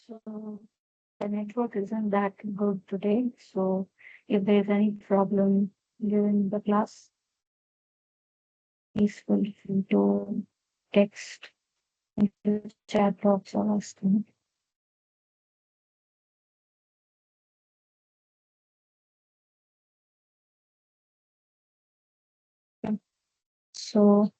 So the network isn't that good today. So if there's any problem during the class, please feel free to text into the chat box or ask me. So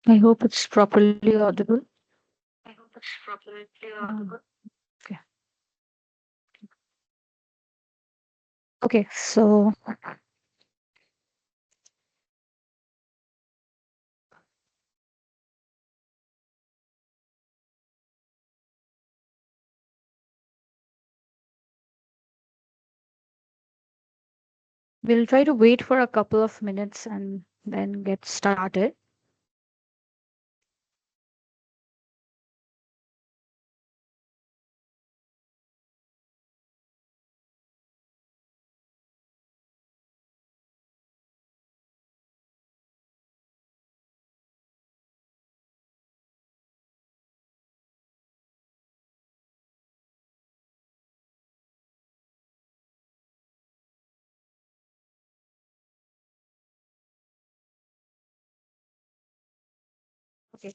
I hope it's properly audible. I hope it's properly audible. Okay. Okay. So we'll try to wait for a couple of minutes and then get started. Okay.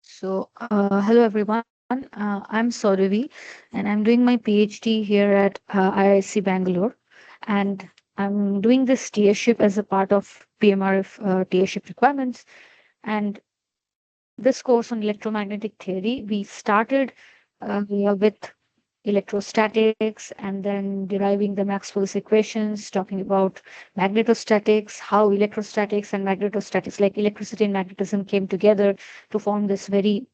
So, hello everyone. I'm Sauravi, and I'm doing my PhD here at IISc Bangalore, and I'm doing this TAship as a part of PMRF TAship requirements. And this course on electromagnetic theory, we started with electrostatics and then deriving the Maxwell's equations, talking about magnetostatics, how electrostatics and magnetostatics, like electricity and magnetism, came together to form this very,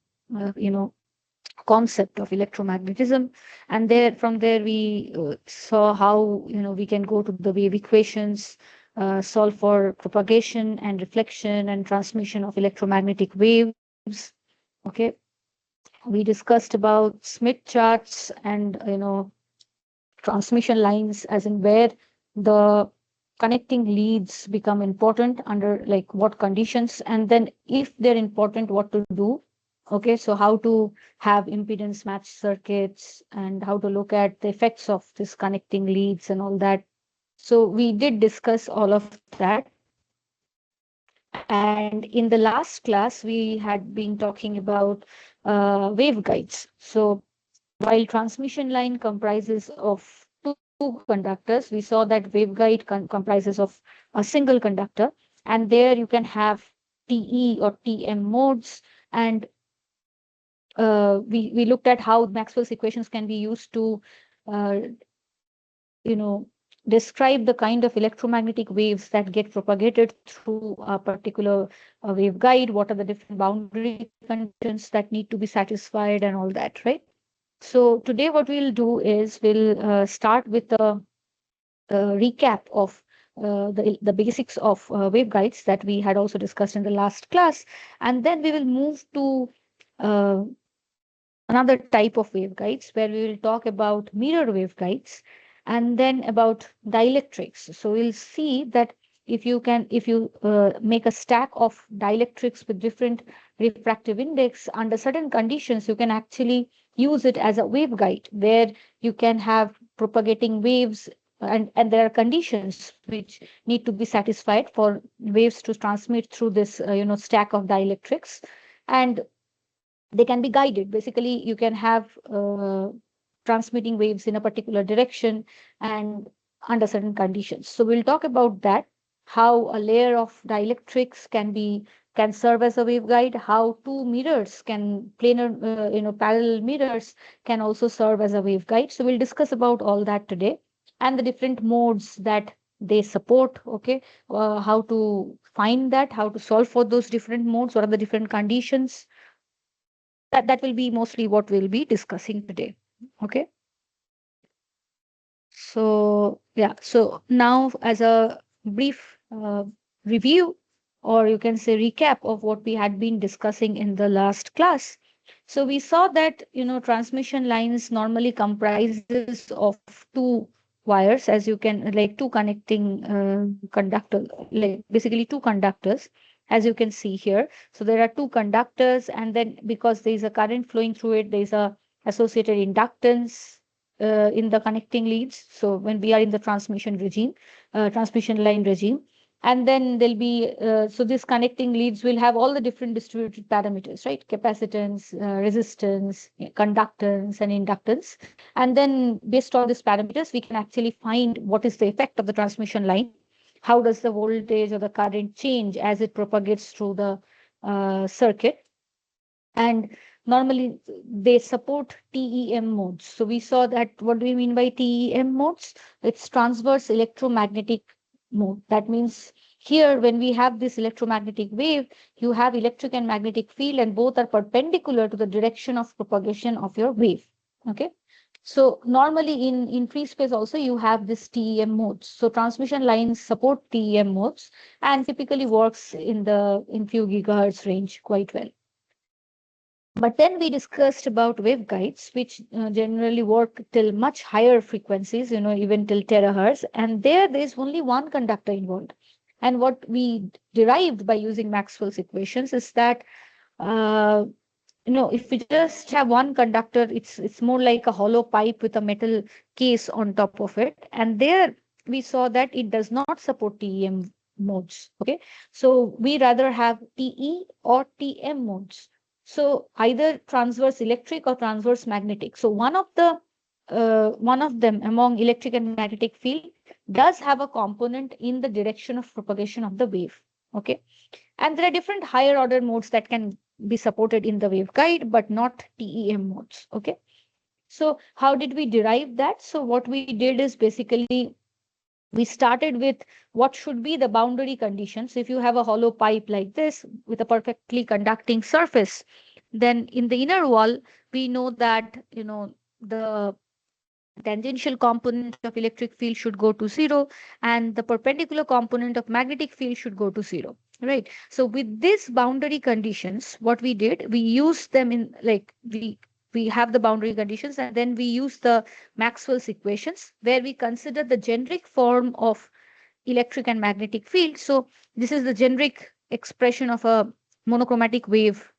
concept of electromagnetism. And there, from there, we saw how we can go to the wave equations, solve for propagation and reflection and transmission of electromagnetic waves. Okay, we discussed about Smith charts and transmission lines, as in where the connecting leads become important under like what conditions, and then if they're important, what to do. Okay, so how to have impedance match circuits and how to look at the effects of this connecting leads and all that. So we did discuss all of that. And in the last class, we had been talking about waveguides. So while transmission line comprises of two conductors, we saw that waveguide comprises of a single conductor, and there you can have TE or TM modes. And we looked at how Maxwell's equations can be used to, uh, you know, describe the kind of electromagnetic waves that get propagated through a particular waveguide. What are the different boundary conditions that need to be satisfied and all that, right? So today what we'll do is we'll start with a recap of the basics of waveguides that we had also discussed in the last class, and then we will move to uh, another type of waveguides where we will talk about mirror waveguides, and then about dielectrics. So we'll see that if you make a stack of dielectrics with different refractive index under certain conditions, you can actually use it as a waveguide where you can have propagating waves, and there are conditions which need to be satisfied for waves to transmit through this stack of dielectrics, and they can be guided. Basically, you can have transmitting waves in a particular direction and under certain conditions. So we'll talk about that, how a layer of dielectrics can serve as a waveguide, how two mirrors can planar, parallel mirrors can also serve as a waveguide. So we'll discuss about all that today and the different modes that they support. Okay, how to find that, how to solve for those different modes, what are the different conditions. That will be mostly what we'll be discussing today. Okay. So yeah, so now as a brief review, or you can say recap of what we had been discussing in the last class. So we saw that, transmission lines normally comprises of two wires, as you can, like two connecting conductor, like basically two conductors, as you can see here. So there are two conductors, and then because there is a current flowing through it, there is a associated inductance in the connecting leads. So when we are in the transmission line regime, and then there'll be so this connecting leads will have all the different distributed parameters, right? Capacitance, resistance, conductance, and inductance. And then based on these parameters, we can actually find what is the effect of the transmission line. How does the voltage or the current change as it propagates through the circuit? And normally they support TEM modes. So we saw that, what do we mean by TEM modes? It's transverse electromagnetic mode. That means here, when we have this electromagnetic wave, you have electric and magnetic field, and both are perpendicular to the direction of propagation of your wave. Okay. So normally in free space also you have this TEM modes. So transmission lines support TEM modes and typically works in few gigahertz range quite well. But then we discussed about waveguides, which generally work till much higher frequencies, even till terahertz. And there's only one conductor involved. And what we derived by using Maxwell's equations is that, if we just have one conductor, it's more like a hollow pipe with a metal case on top of it. And there we saw that it does not support TEM modes. Okay. So we rather have TE or TM modes. So either transverse electric or transverse magnetic. So one of them among electric and magnetic field does have a component in the direction of propagation of the wave. Okay. And there are different higher order modes that can be supported in the waveguide, but not TEM modes. Okay. So how did we derive that? So what we did is basically we started with what should be the boundary conditions. If you have a hollow pipe like this with a perfectly conducting surface, then in the inner wall, we know that, the tangential component of electric field should go to zero, and the perpendicular component of magnetic field should go to zero, right? So with these boundary conditions, what we did, we used them in, like, we have the boundary conditions, and then we use the Maxwell's equations, where we consider the generic form of electric and magnetic field. So this is the generic expression of a monochromatic wave.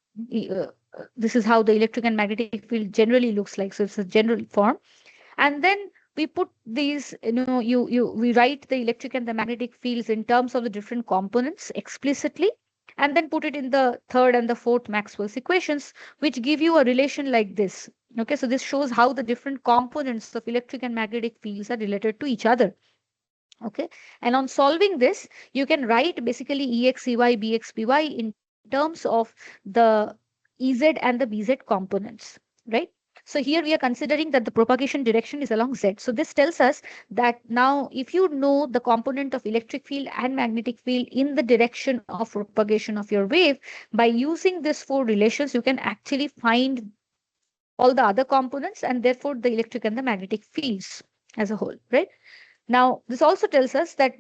This is how the electric and magnetic field generally looks like. So it's a general form. And then we put these, we write the electric and the magnetic fields in terms of the different components explicitly, and then put it in the third and the fourth Maxwell's equations, which give you a relation like this. Okay, so this shows how the different components of electric and magnetic fields are related to each other. Okay, and on solving this, you can write basically Ex, Ey, Bx, By in terms of the Ez and the Bz components, right? So here we are considering that the propagation direction is along Z. So this tells us that now if you know the component of electric field and magnetic field in the direction of propagation of your wave, by using these four relations, you can actually find all the other components and therefore the electric and the magnetic fields as a whole, right? Now, this also tells us that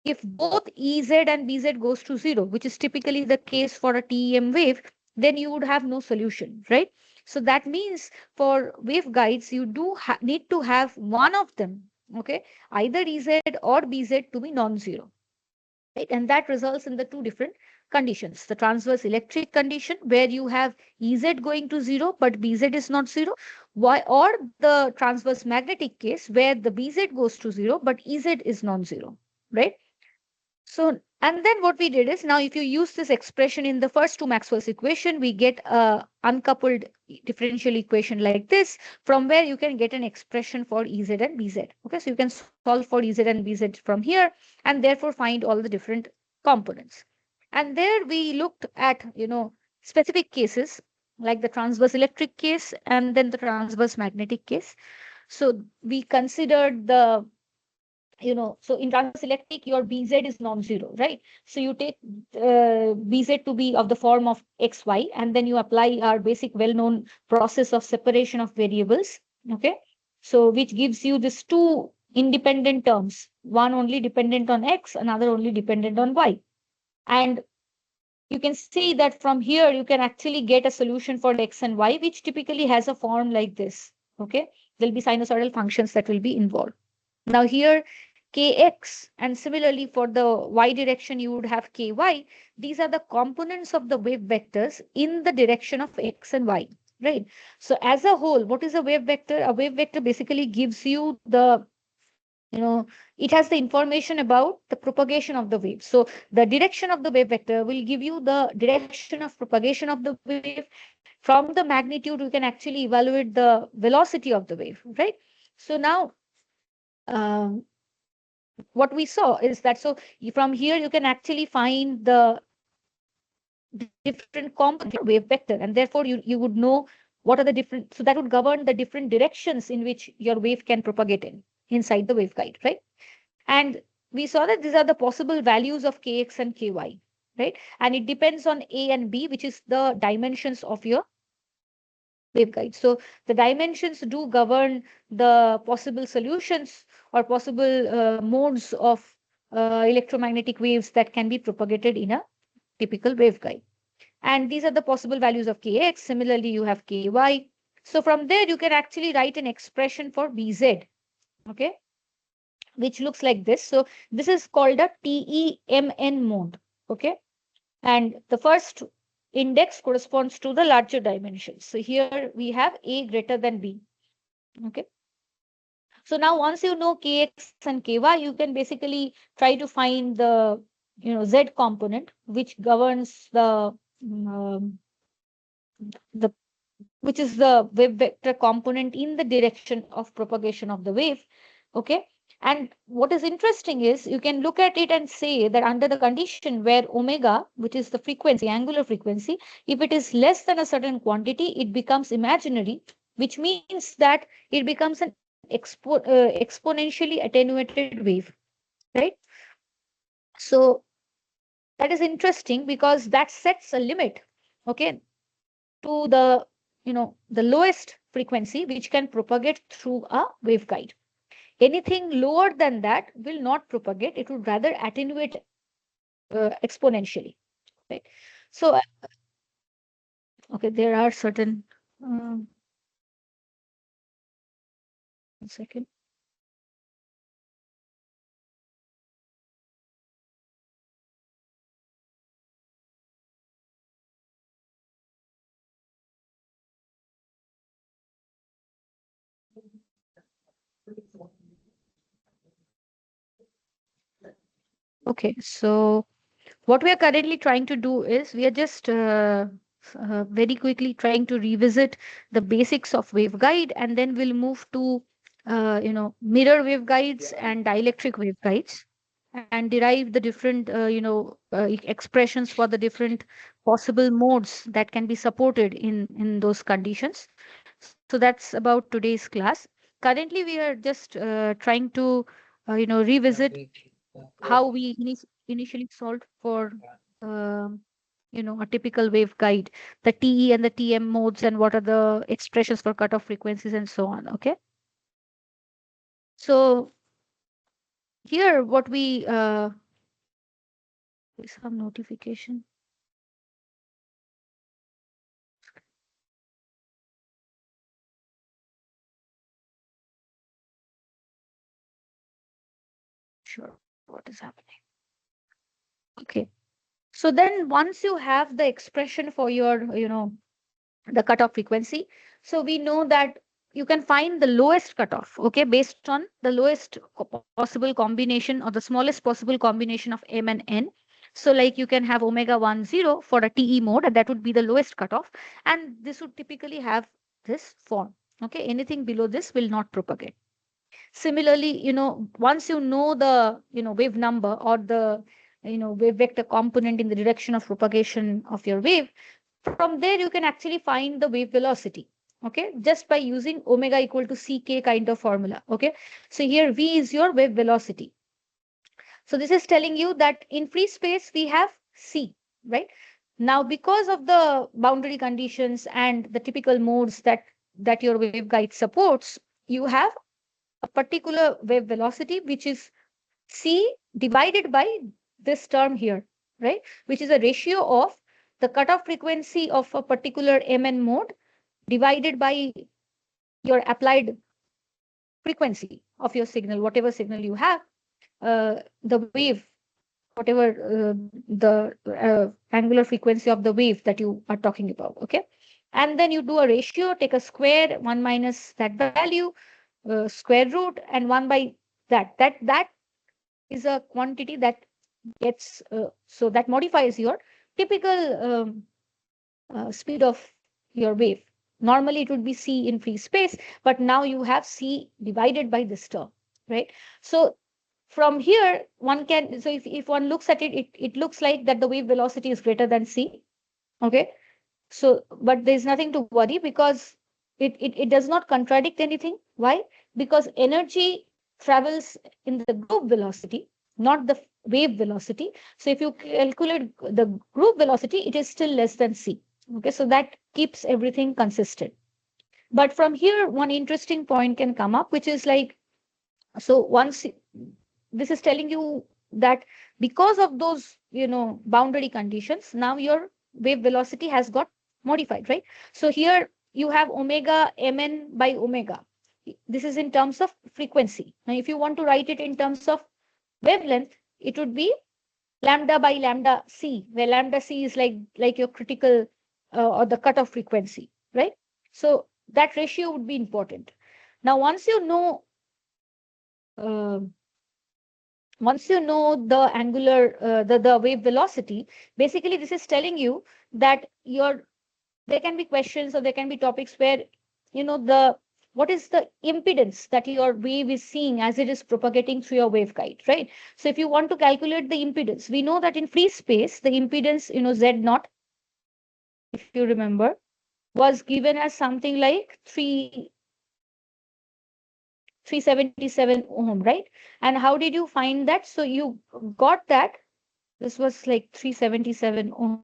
if both Ez and Bz goes to zero, which is typically the case for a TEM wave, then you would have no solution, right? So that means for waveguides, you do need to have one of them, okay, either Ez or Bz to be non-zero, right? And that results in the two different conditions. The transverse electric condition, where you have Ez going to zero, but Bz is not zero. Why? Or the transverse magnetic case, where the Bz goes to zero, but Ez is non-zero, right? So, and then what we did is, now if you use this expression in the first two Maxwell's equation, we get a uncoupled differential equation like this, from where you can get an expression for Ez and Bz. Okay, so you can solve for Ez and Bz from here, and therefore find all the different components. And there we looked at, specific cases like the transverse electric case and then the transverse magnetic case. So we considered so in transverse electric, your Bz is non-zero, right? So you take Bz to be of the form of xy, and then you apply our basic well-known process of separation of variables, okay? So which gives you these two independent terms, one only dependent on x, another only dependent on y. And you can see that from here, you can actually get a solution for x and y, which typically has a form like this. Okay, there'll be sinusoidal functions that will be involved. Now here, kx, and similarly for the y direction, you would have ky. These are the components of the wave vectors in the direction of x and y, right? So as a whole, what is a wave vector? A wave vector basically gives you the, it has the information about the propagation of the wave. So the direction of the wave vector will give you the direction of propagation of the wave. From the magnitude, you can actually evaluate the velocity of the wave, right? So now, um, what we saw is that, so from here, you can actually find the different components of wave vector, and therefore you would know what are the different, so that would govern the different directions in which your wave can propagate inside the waveguide, right? And we saw that these are the possible values of kx and ky, right? And it depends on a and b, which is the dimensions of your waveguide. So the dimensions do govern the possible solutions or possible modes of electromagnetic waves that can be propagated in a typical waveguide. And these are the possible values of kx. Similarly, you have ky. So from there, you can actually write an expression for Bz, okay, which looks like this. So this is called a TEMN mode, okay? And the first index corresponds to the larger dimensions. So here we have A greater than B, okay? So now once you know kx and ky, you can basically try to find the, z component, which governs the which is the wave vector component in the direction of propagation of the wave. Okay. And what is interesting is you can look at it and say that under the condition where omega, which is the frequency, angular frequency, if it is less than a certain quantity, it becomes imaginary, which means that it becomes an exponentially attenuated wave, right? So that is interesting because that sets a limit, okay, to the, the lowest frequency which can propagate through a waveguide. Anything lower than that will not propagate. It would rather attenuate exponentially, right? So, okay, there are certain, one second. Okay, so what we are currently trying to do is we are just very quickly trying to revisit the basics of waveguide, and then we'll move to mirror waveguides and dielectric waveguides, and derive the different expressions for the different possible modes that can be supported in those conditions. So that's about today's class. Currently, we are just trying to revisit how we initially solved for um, a typical waveguide, the TE and the TM modes, and what are the expressions for cutoff frequencies and so on. Okay. So here what we some notification. Sure, what is happening? Okay. So then once you have the expression for your, the cutoff frequency, so we know that you can find the lowest cutoff, okay, based on the lowest possible combination or the smallest possible combination of M and N. So like you can have omega 1, 0 for a TE mode, and that would be the lowest cutoff. And this would typically have this form. Okay, anything below this will not propagate. Similarly, once you know the, wave number or the, wave vector component in the direction of propagation of your wave, from there you can actually find the wave velocity. Okay, just by using omega equal to ck kind of formula. Okay, so here v is your wave velocity. So this is telling you that in free space we have c, right? Now, because of the boundary conditions and the typical modes that your waveguide supports, you have a particular wave velocity, which is c divided by this term here, right? Which is a ratio of the cutoff frequency of a particular MN mode divided by your applied frequency of your signal, whatever signal you have, the wave, whatever the angular frequency of the wave that you are talking about, okay? And then you do a ratio, take a square, 1 minus that value, square root, and 1 by that. That is a quantity that gets, so that modifies your typical speed of your wave. Normally it would be c in free space, but now you have c divided by this term, right? So from here, one can, so if one looks at it, it looks like that the wave velocity is greater than c, okay? So, but there's nothing to worry because it does not contradict anything. Why? Because energy travels in the group velocity, not the wave velocity. So if you calculate the group velocity, it is still less than c. Okay, so that keeps everything consistent. But from here, one interesting point can come up, which is like, so once this is telling you that because of those, boundary conditions, now your wave velocity has got modified, right? So here you have omega mn by omega. This is in terms of frequency. Now, if you want to write it in terms of wavelength, it would be lambda by lambda c, where lambda c is like your critical or the cutoff frequency, right? So that ratio would be important. Now, once you know uh, the angular, the wave velocity, basically this is telling you that there can be questions or there can be topics where, what is the impedance that your wave is seeing as it is propagating through your waveguide, right? So if you want to calculate the impedance, we know that in free space, the impedance, Z naught, if you remember, was given as something like 377 ohm, right? And how did you find that? So you got that this was like 377 ohm,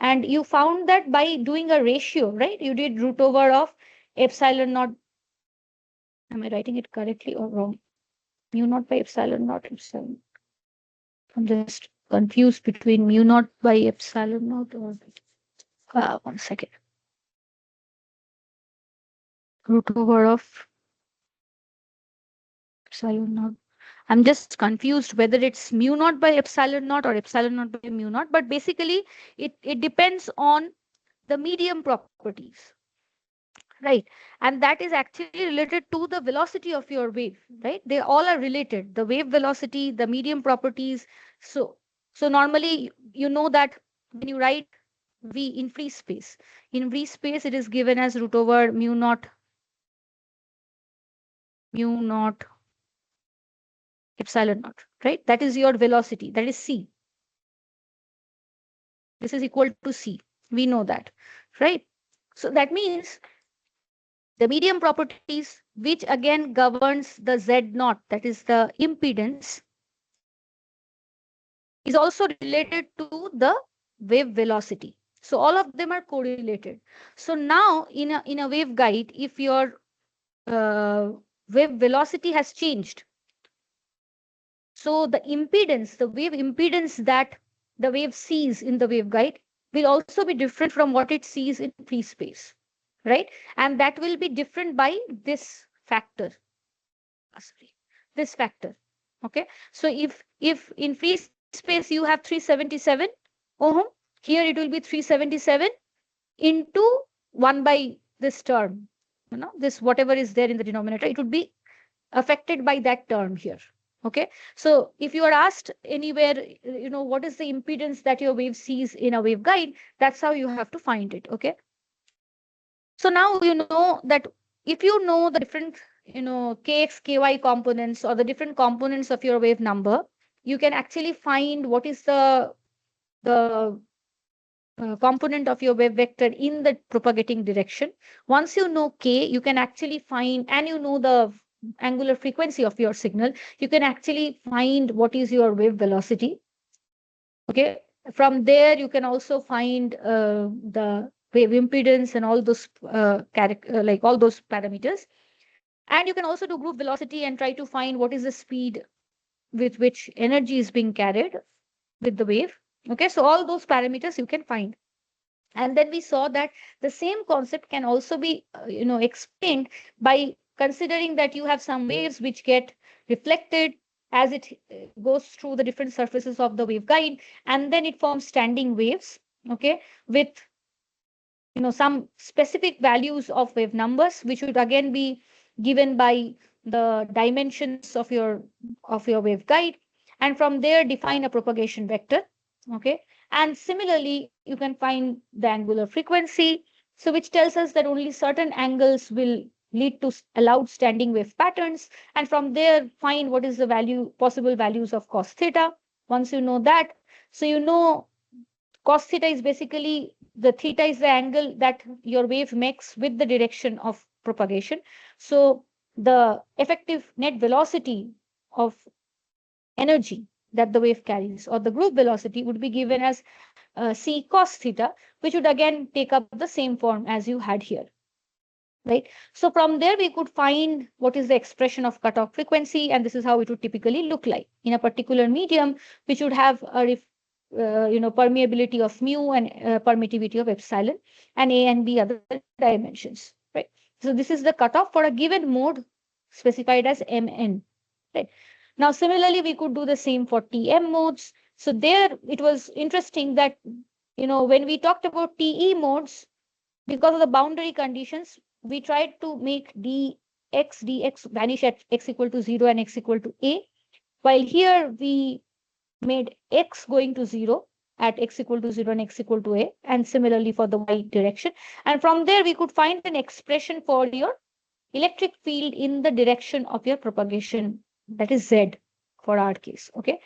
and you found that by doing a ratio, right? You did root over of epsilon naught. Am I writing it correctly or wrong? Mu naught by epsilon naught epsilon. I'm just confused between mu naught by epsilon naught or 1 second. Root over of epsilon naught. I'm just confused whether it's mu naught by epsilon naught or epsilon naught by mu naught, but basically it depends on the medium properties, right? And that is actually related to the velocity of your wave, right? They all are related, the wave velocity, the medium properties. So normally, that when you write v in free space, it is given as root over mu naught epsilon naught, right? That is your velocity, that is c. This is equal to c, we know that, right? So that means the medium properties, which again governs the Z naught, that is the impedance, is also related to the wave velocity. So all of them are correlated. So now in a waveguide, if your wave velocity has changed, so the impedance, the wave impedance that the wave sees in the waveguide will also be different from what it sees in free space, right? And that will be different by this factor. Sorry, this factor. Okay. So if in free space you have 377 ohm, here it will be 377 into 1 by this term. This whatever is there in the denominator, it would be affected by that term here. Okay. So if you are asked anywhere, what is the impedance that your wave sees in a waveguide, that's how you have to find it. Okay. So now you know that if you know the different, kx, ky components or the different components of your wave number, you can actually find what is the component of your wave vector in the propagating direction. Once you know k, you can actually find, and you know the angular frequency of your signal, you can actually find what is your wave velocity. Okay. From there, you can also find the wave impedance and all those like all those parameters. And you can also do group velocity and try to find what is the speed with which energy is being carried with the wave. Okay, so all those parameters you can find. And then we saw that the same concept can also be explained by considering that you have some waves which get reflected as it goes through the different surfaces of the waveguide, and then it forms standing waves, okay, with some specific values of wave numbers, which would again be given by the dimensions of your waveguide, and from there define a propagation vector. Okay, and similarly you can find the angular frequency, so which tells us that only certain angles will lead to allowed standing wave patterns, and from there find what is the possible values of cos theta. Once you know that, so cos theta is basically the theta is the angle that your wave makes with the direction of propagation. So the effective net velocity of energy that the wave carries, or the group velocity, would be given as c cos theta, which would again take up the same form as you had here. Right. So from there, we could find what is the expression of cutoff frequency, and this is how it would typically look like in a particular medium, which would have a permeability of mu and permittivity of epsilon, and a and b other dimensions. Right. So this is the cutoff for a given mode specified as mn. Right. Now, similarly, we could do the same for TM modes. So there, it was interesting that when we talked about TE modes, because of the boundary conditions, we tried to make dx vanish at x equal to 0 and x equal to a, while here we made x going to 0 at x equal to 0 and x equal to a, and similarly for the y direction. And from there, we could find an expression for your electric field in the direction of your propagation, that is z for our case. Okay.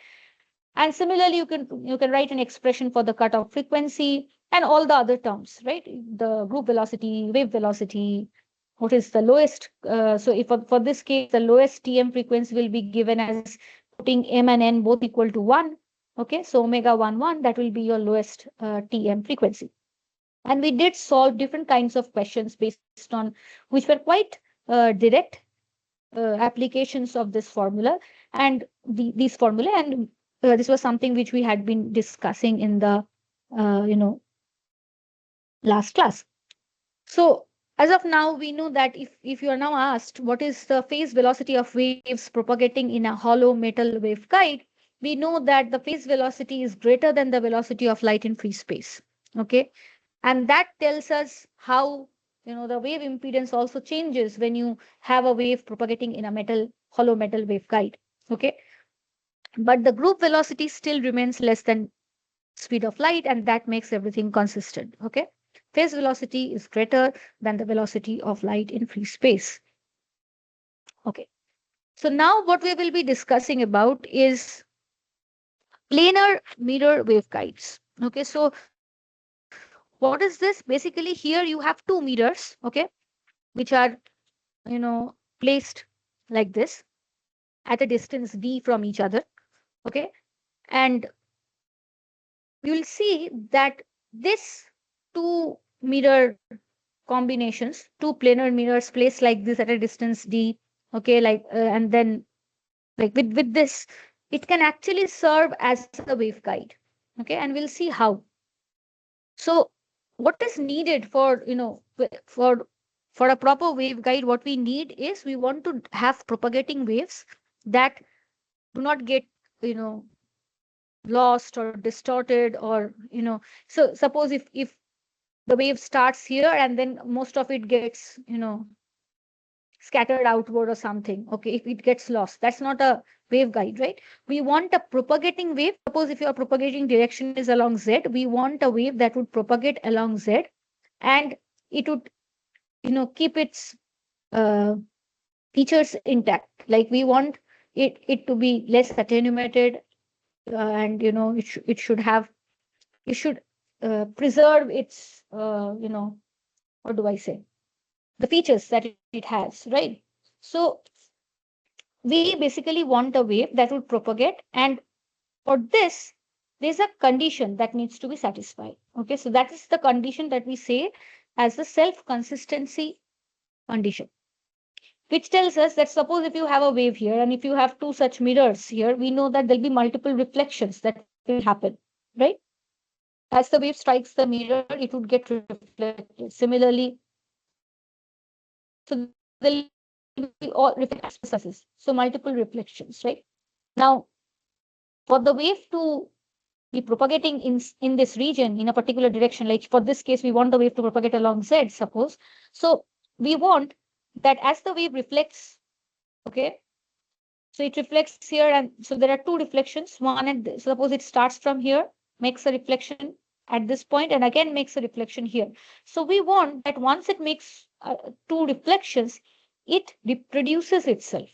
And similarly, you can write an expression for the cutoff frequency and all the other terms, right? The group velocity, wave velocity, what is the lowest. So if for this case, the lowest TM frequency will be given as putting m and n both equal to 1. Okay, so omega 1, that will be your lowest TM frequency. And we did solve different kinds of questions based on which were quite direct applications of this formula and these formulae. And this was something which we had been discussing in the last class. So as of now, we know that if you are now asked what is the phase velocity of waves propagating in a hollow metal waveguide, we know that the phase velocity is greater than the velocity of light in free space. Okay, and that tells us how the wave impedance also changes when you have a wave propagating in a hollow metal waveguide. Okay, but the group velocity still remains less than speed of light, and that makes everything consistent. Okay, phase velocity is greater than the velocity of light in free space. Okay, so now what we will be discussing about is planar mirror waveguides. Okay, so what is this? Basically, here you have two mirrors, okay, which are placed like this at a distance d from each other. Okay, and you will see that this two mirror combinations, two planar mirrors placed like this at a distance d, okay, like and then like with this, it can actually serve as a waveguide. Okay, and we'll see how. So what is needed for for a proper waveguide? What we need is we want to have propagating waves that do not get you know lost or distorted, or so suppose if the wave starts here and then most of it gets scattered outward or something. Okay, if it gets lost, that's not a waveguide, right? We want a propagating wave. Suppose if your propagating direction is along z, we want a wave that would propagate along z, and it would keep its uh, features intact. Like we want it to be less attenuated, and it should preserve its what do I say, the features that it has, right? So we basically want a wave that would propagate, and for this there's a condition that needs to be satisfied. Okay, so that is the condition that we say as the self consistency condition, which tells us that suppose if you have a wave here and if you have two such mirrors here, we know that there'll be multiple reflections that will happen, right? as the wave strikes the mirror, it would get reflected. Similarly, so there'll be all reflections surfaces, so multiple reflections, right? Now, for the wave to be propagating in this region in a particular direction, like for this case, we want the wave to propagate along Z, suppose. So we want that as the wave reflects, okay, so it reflects here, and so there are two reflections. One at suppose it starts from here, makes a reflection at this point, and again makes a reflection here. So we want that once it makes two reflections, it reproduces itself.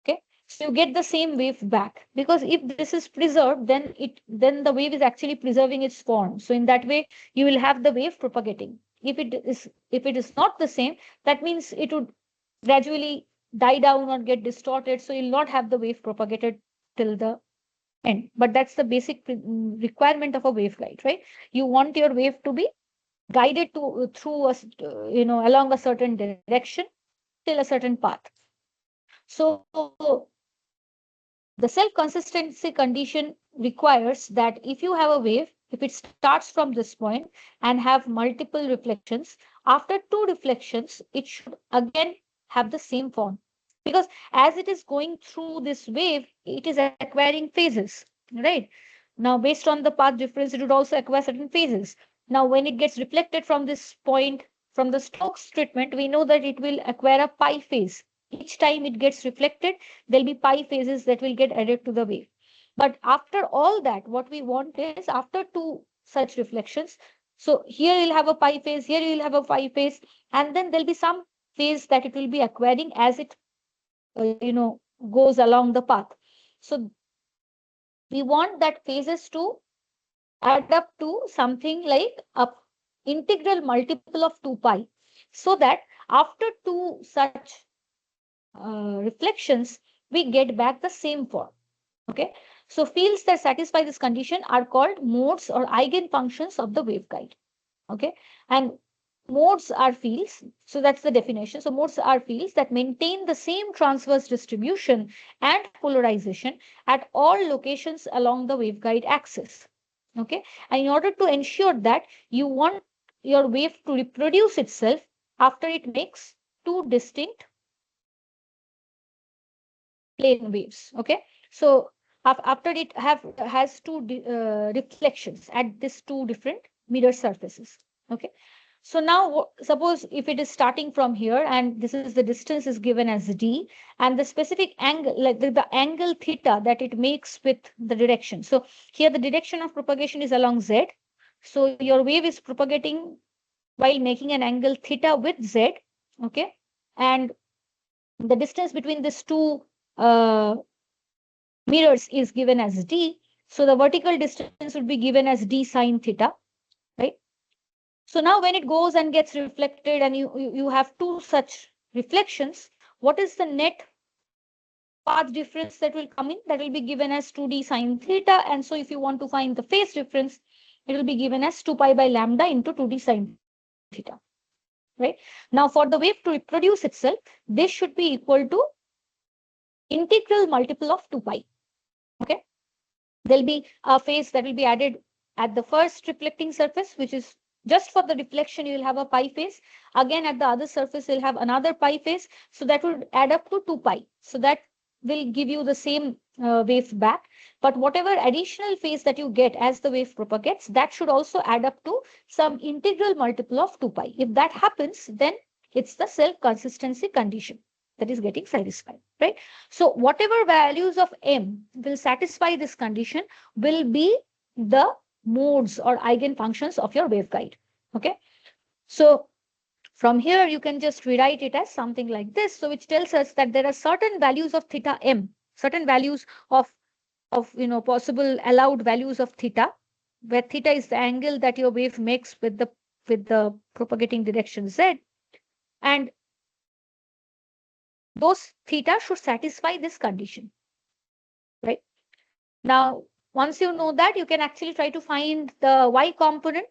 Okay, so you get the same wave back, because if this is preserved, then the wave is actually preserving its form. So in that way, you will have the wave propagating. If it is not the same, that means it would gradually die down or get distorted. So you'll not have the wave propagated till the end. But that's the basic requirement of a waveguide, right? You want your wave to be guided to through a along a certain direction till a certain path. So the self-consistency condition requires that if you have a wave, if it starts from this point and have multiple reflections, after two reflections, it should again have the same form. Because as it is going through this wave, it is acquiring phases, right? Now, based on the path difference, it would also acquire certain phases. Now, when it gets reflected from this point, from the Stokes treatment, we know that it will acquire a pi phase. Each time it gets reflected, there'll be pi phases that will get added to the wave. But after all that, what we want is after two such reflections, so here you'll have a pi phase, here you'll have a pi phase, and then there'll be some phase that it will be acquiring as it goes along the path. So we want that phases to add up to something like a integral multiple of 2 pi, so that after two such reflections, we get back the same form. Okay, so fields that satisfy this condition are called modes or eigenfunctions of the waveguide. Okay, and modes are fields, so that's the definition. So modes are fields that maintain the same transverse distribution and polarization at all locations along the waveguide axis. Okay, and in order to ensure that, you want your wave to reproduce itself after it makes two distinct plane waves. Okay, so after it has two reflections at these two different mirror surfaces. Okay, so now suppose if it is starting from here, and this is the distance is given as d, and the specific angle, like the angle theta that it makes with the direction. So here the direction of propagation is along z. So your wave is propagating while making an angle theta with z. Okay, and the distance between these two mirrors is given as d. So the vertical distance would be given as d sine theta, right? So now when it goes and gets reflected, and you have two such reflections, what is the net path difference that will come in? That will be given as 2d sine theta. And so if you want to find the phase difference, it will be given as 2 pi by lambda into 2d sine theta, right? Now for the wave to reproduce itself, this should be equal to integral multiple of 2 pi. Okay, there'll be a phase that will be added at the first reflecting surface, which is just for the reflection, you will have a pi phase. Again, at the other surface, you'll have another pi phase. So that would add up to 2 pi. So that will give you the same wave back. But whatever additional phase that you get as the wave propagates, that should also add up to some integral multiple of 2 pi. If that happens, then it's the self-consistency condition that is getting satisfied, right? So whatever values of m will satisfy this condition will be the modes or eigenfunctions of your waveguide. Okay, so from here you can just rewrite it as something like this. So which tells us that there are certain values of theta m, certain values of possible allowed values of theta, where theta is the angle that your wave makes with the propagating direction z, and those theta should satisfy this condition, right? Now, once you know that, you can actually try to find the y component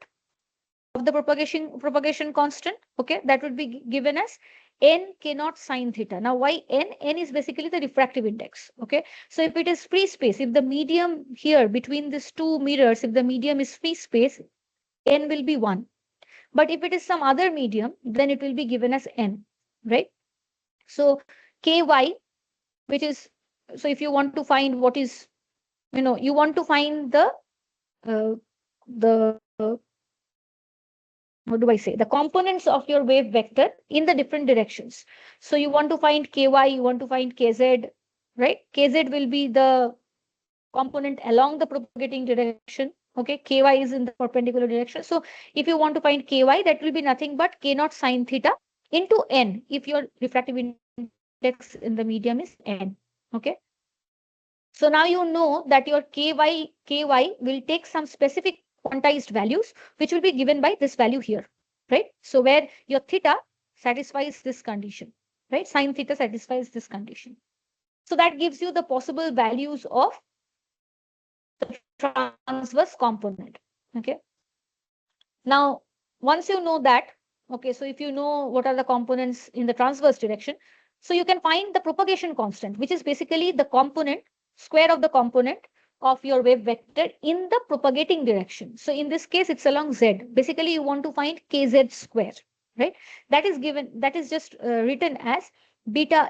of the propagation constant. Okay, that would be given as n cannot sine theta. Now, why n? N is basically the refractive index. Okay. So if it is free space, if the medium here between these two mirrors, if the medium is free space, n will be 1. But if it is some other medium, then it will be given as n, right? So ky, which is, so if you want to find what is, you want to find the what do I say, the components of your wave vector in the different directions. So you want to find ky, you want to find kz, right? Kz will be the component along the propagating direction. Okay, ky is in the perpendicular direction. So if you want to find ky, that will be nothing but k naught sine theta into n if your refractive index in the medium is n. Okay. So now you know that your ky will take some specific quantized values, which will be given by this value here, right? So where your theta satisfies this condition, right? Sine theta satisfies this condition. So that gives you the possible values of the transverse component. Okay. Now, once you know that, okay, so if you know what are the components in the transverse direction, so you can find the propagation constant, which is basically the component, square of the component of your wave vector in the propagating direction. So in this case, it's along z. Basically, you want to find kz square, right? That is given, that is just written as beta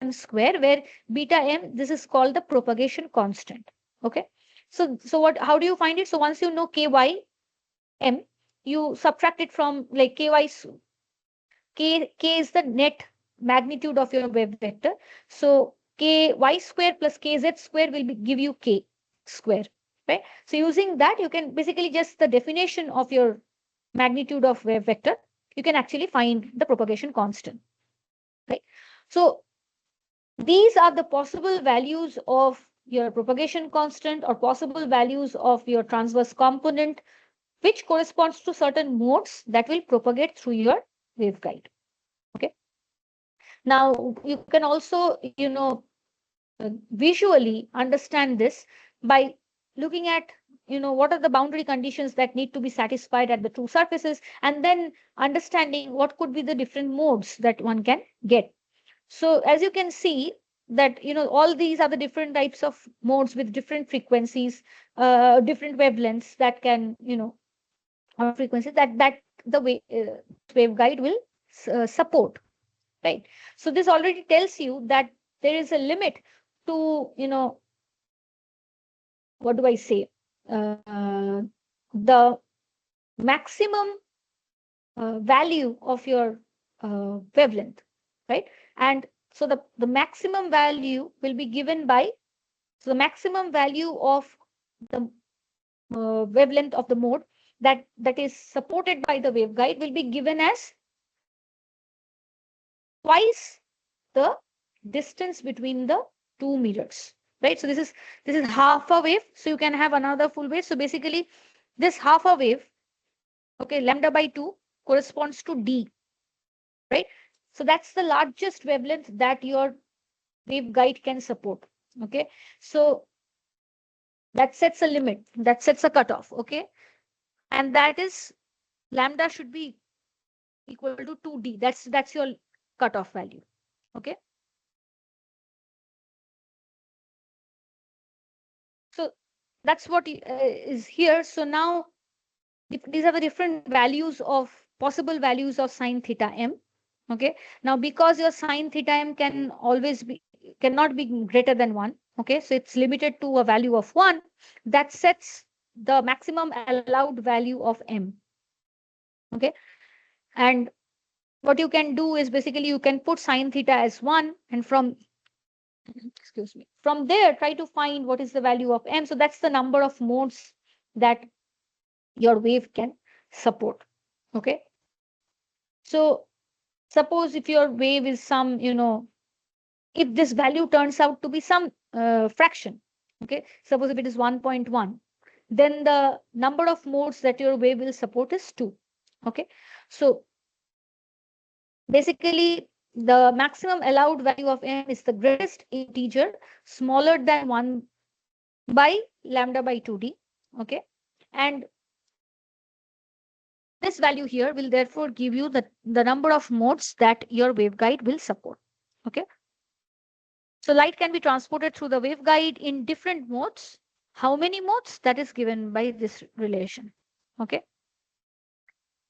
m square, where beta m, this is called the propagation constant. Okay. So what, how do you find it? So once you know ky m, you subtract it from like ky, k is the net magnitude of your wave vector. So ky square plus kz square will give you k square, right? So using that, you can basically just the definition of your magnitude of wave vector, you can actually find the propagation constant, right? So these are the possible values of your propagation constant or possible values of your transverse component, which corresponds to certain modes that will propagate through your waveguide. Okay. Now you can also, visually understand this by looking at, what are the boundary conditions that need to be satisfied at the two surfaces, and then understanding what could be the different modes that one can get. So as you can see that, all these are the different types of modes with different frequencies, different wavelengths that can, or frequencies that the waveguide will support, right? So this already tells you that there is a limit to, what do I say, the maximum value of your wavelength, right? And so the maximum value will be given by, so the maximum value of the wavelength of the mode that is supported by the waveguide will be given as twice the distance between the two mirrors, right? So this is half a wave, so you can have another full wave. So basically this half a wave, okay, lambda by 2 corresponds to d, right? So that's the largest wavelength that your waveguide can support. Okay, so that sets a limit, that sets a cutoff. Okay, and that is lambda should be equal to 2d. That's your cutoff value. Okay, so that's what is here. So now these are the different values of possible values of sine theta m. Okay, now because your sine theta m cannot be greater than 1. Okay, so it's limited to a value of 1, that sets the maximum allowed value of m. Okay, and what you can do is basically you can put sine theta as 1, and from excuse me, from there try to find what is the value of m. So that's the number of modes that your wave can support. Okay, so suppose if your wave is some, if this value turns out to be some fraction, okay, suppose if it is 1.1, then the number of modes that your wave will support is 2. Okay, so basically the maximum allowed value of m is the greatest integer smaller than 1 by lambda by 2d. Okay, and This value here will therefore give you the number of modes that your waveguide will support. Okay. So light can be transported through the waveguide in different modes. How many modes? That is given by this relation. Okay.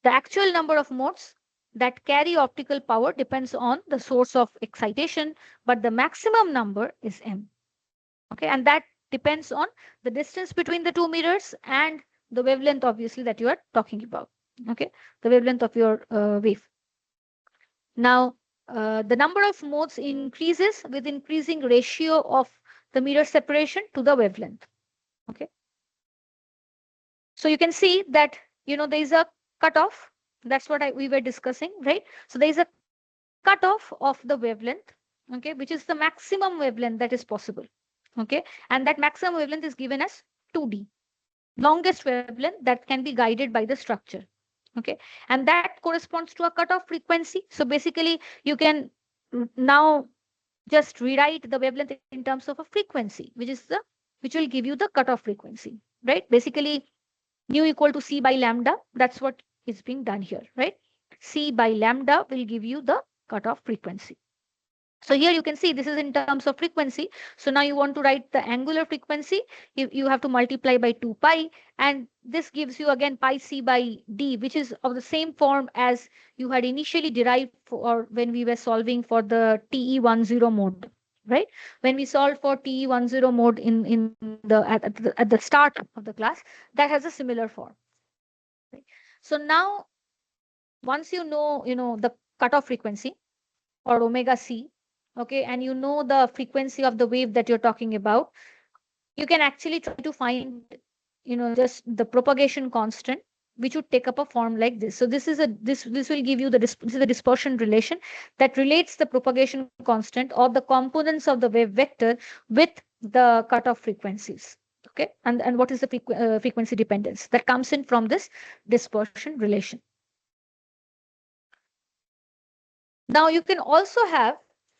The actual number of modes that carry optical power depends on the source of excitation, but the maximum number is m. Okay, and that depends on the distance between the two mirrors and the wavelength, obviously, that you are talking about. Okay, the wavelength of your wave. Now, the number of modes increases with increasing ratio of the mirror separation to the wavelength. Okay, so you can see that there is a cutoff. That's what we were discussing, right? So there is a cutoff of the wavelength, okay, which is the maximum wavelength that is possible. Okay, and that maximum wavelength is given as 2D, longest wavelength that can be guided by the structure. Okay, and that corresponds to a cutoff frequency. So basically, you can now just rewrite the wavelength in terms of a frequency, which will give you the cutoff frequency, right? Basically, nu equal to c by lambda. That's what is being done here, right? C by lambda will give you the cutoff frequency. So here you can see this is in terms of frequency. So now you want to write the angular frequency. You have to multiply by 2 pi. And this gives you again pi c by d, which is of the same form as you had initially derived for when we were solving for the TE10 mode, right? When we solved for TE10 mode at the start of the class, that has a similar form. Right? So now once you know the cutoff frequency or omega c, okay, and you know the frequency of the wave that you're talking about, you can actually try to find just the propagation constant, which would take up a form like this. So this will give you this is the dispersion relation that relates the propagation constant or the components of the wave vector with the cutoff frequencies. Okay, and what is the frequency dependence that comes in from this dispersion relation. Now you can also have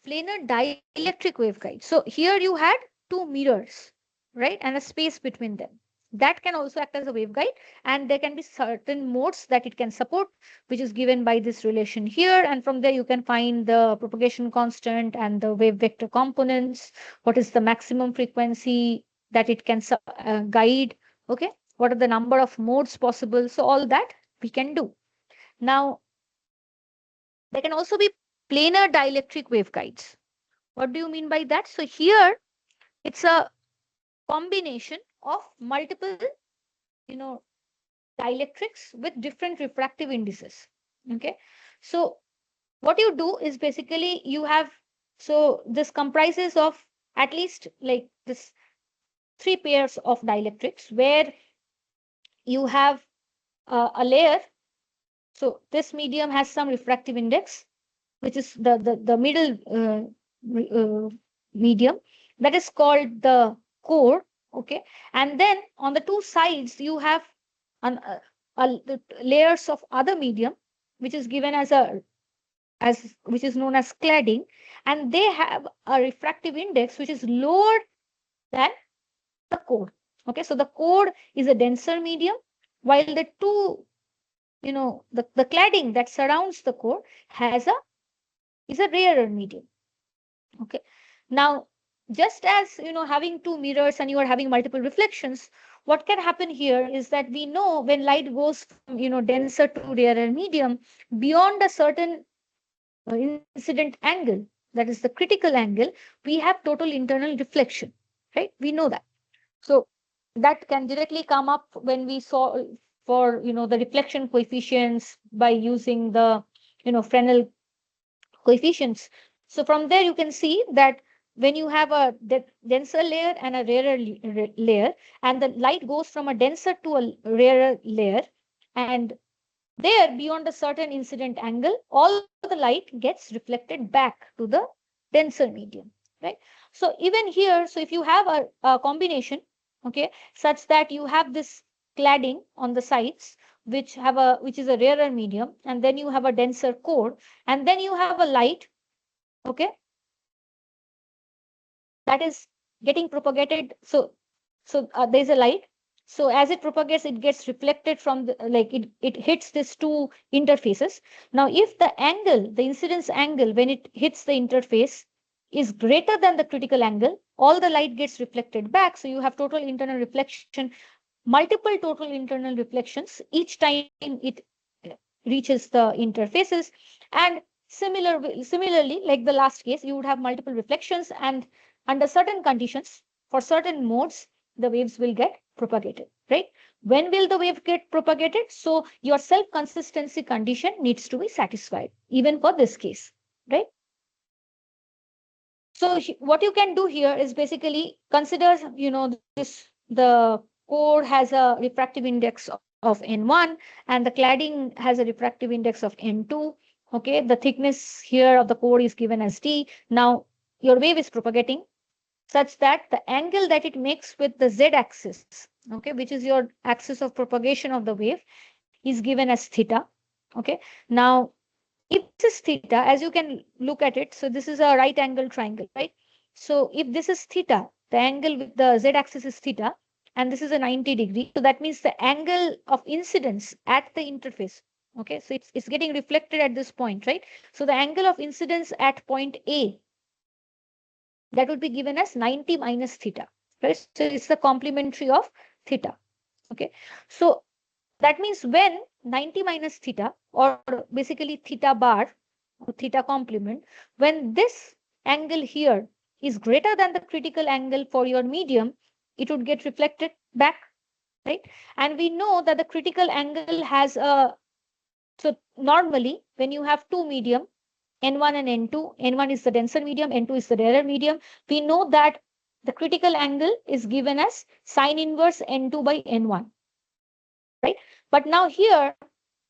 planar dielectric waveguide. So here you had two mirrors, right, and a space between them. That can also act as a waveguide, and there can be certain modes that it can support, which is given by this relation here. And from there, you can find the propagation constant and the wave vector components. What is the maximum frequency that it can guide? Okay, what are the number of modes possible? So all that we can do. Now, there can also be planar dielectric waveguides. What do you mean by that? So here it's a combination of multiple, dielectrics with different refractive indices. Okay. So what you do is basically so this comprises of at least like this 3 pairs of dielectrics where you have a layer. So this medium has some refractive index, which is the middle medium, that is called the core. Okay, and then on the two sides you have the layers of other medium, which is given as which is known as cladding, and they have a refractive index which is lower than the core. Okay, so the core is a denser medium, while the two the cladding that surrounds the core is a rarer medium. Okay. Now, just as having two mirrors and you are having multiple reflections, what can happen here is that we know when light goes from denser to rarer medium, beyond a certain incident angle, that is the critical angle, we have total internal reflection, right? We know that. So that can directly come up when we saw for the reflection coefficients by using the Fresnel coefficients. So from there you can see that when you have a denser layer and a rarer layer, and the light goes from a denser to a rarer layer, and there beyond a certain incident angle, all the light gets reflected back to the denser medium, right? So even here, so if you have a combination, okay, such that you have this cladding on the sides, which is a rarer medium, and then you have a denser core, and then you have a light, okay, that is getting propagated. So there's a light. So as it propagates, it gets reflected from the, like it hits these two interfaces. Now, if the angle, the incidence angle when it hits the interface is greater than the critical angle, all the light gets reflected back. So you have total internal reflection, multiple total internal reflections each time it reaches the interfaces. And similarly, like the last case, you would have multiple reflections, and under certain conditions, for certain modes, the waves will get propagated, right? When will the wave get propagated? So your self-consistency condition needs to be satisfied, even for this case, right? So what you can do here is basically consider, the core has a refractive index of N1 and the cladding has a refractive index of N2. Okay, the thickness here of the core is given as D. Now your wave is propagating such that the angle that it makes with the Z axis, okay, which is your axis of propagation of the wave, is given as theta. Okay, now if this is theta, as you can look at it, so this is a right angle triangle, right? So if this is theta, the angle with the Z axis is theta, and this is a 90 degree. So that means the angle of incidence at the interface. Okay, so it's getting reflected at this point, right? So the angle of incidence at point A, that would be given as 90 minus theta, right? So it's the complementary of theta. Okay, so that means when 90 minus theta, or basically theta bar, or theta complement, when this angle here is greater than the critical angle for your medium, it would get reflected back, right? And we know that the critical angle has a, so normally when you have two medium, N1 and N2, N1 is the denser medium, N2 is the rarer medium, we know that the critical angle is given as sine inverse N2 by N1, right? But now here,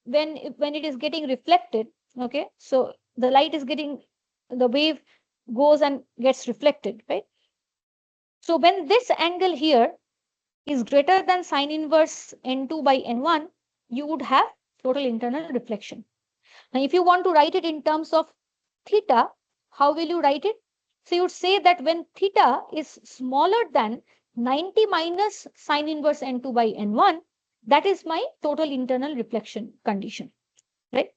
when it is getting reflected, okay, so the light is getting, the wave goes and gets reflected, right? So when this angle here is greater than sine inverse N2 by N1, you would have total internal reflection. Now, if you want to write it in terms of theta, how will you write it? So you would say that when theta is smaller than 90 minus sine inverse N2 by N1, that is my total internal reflection condition, right?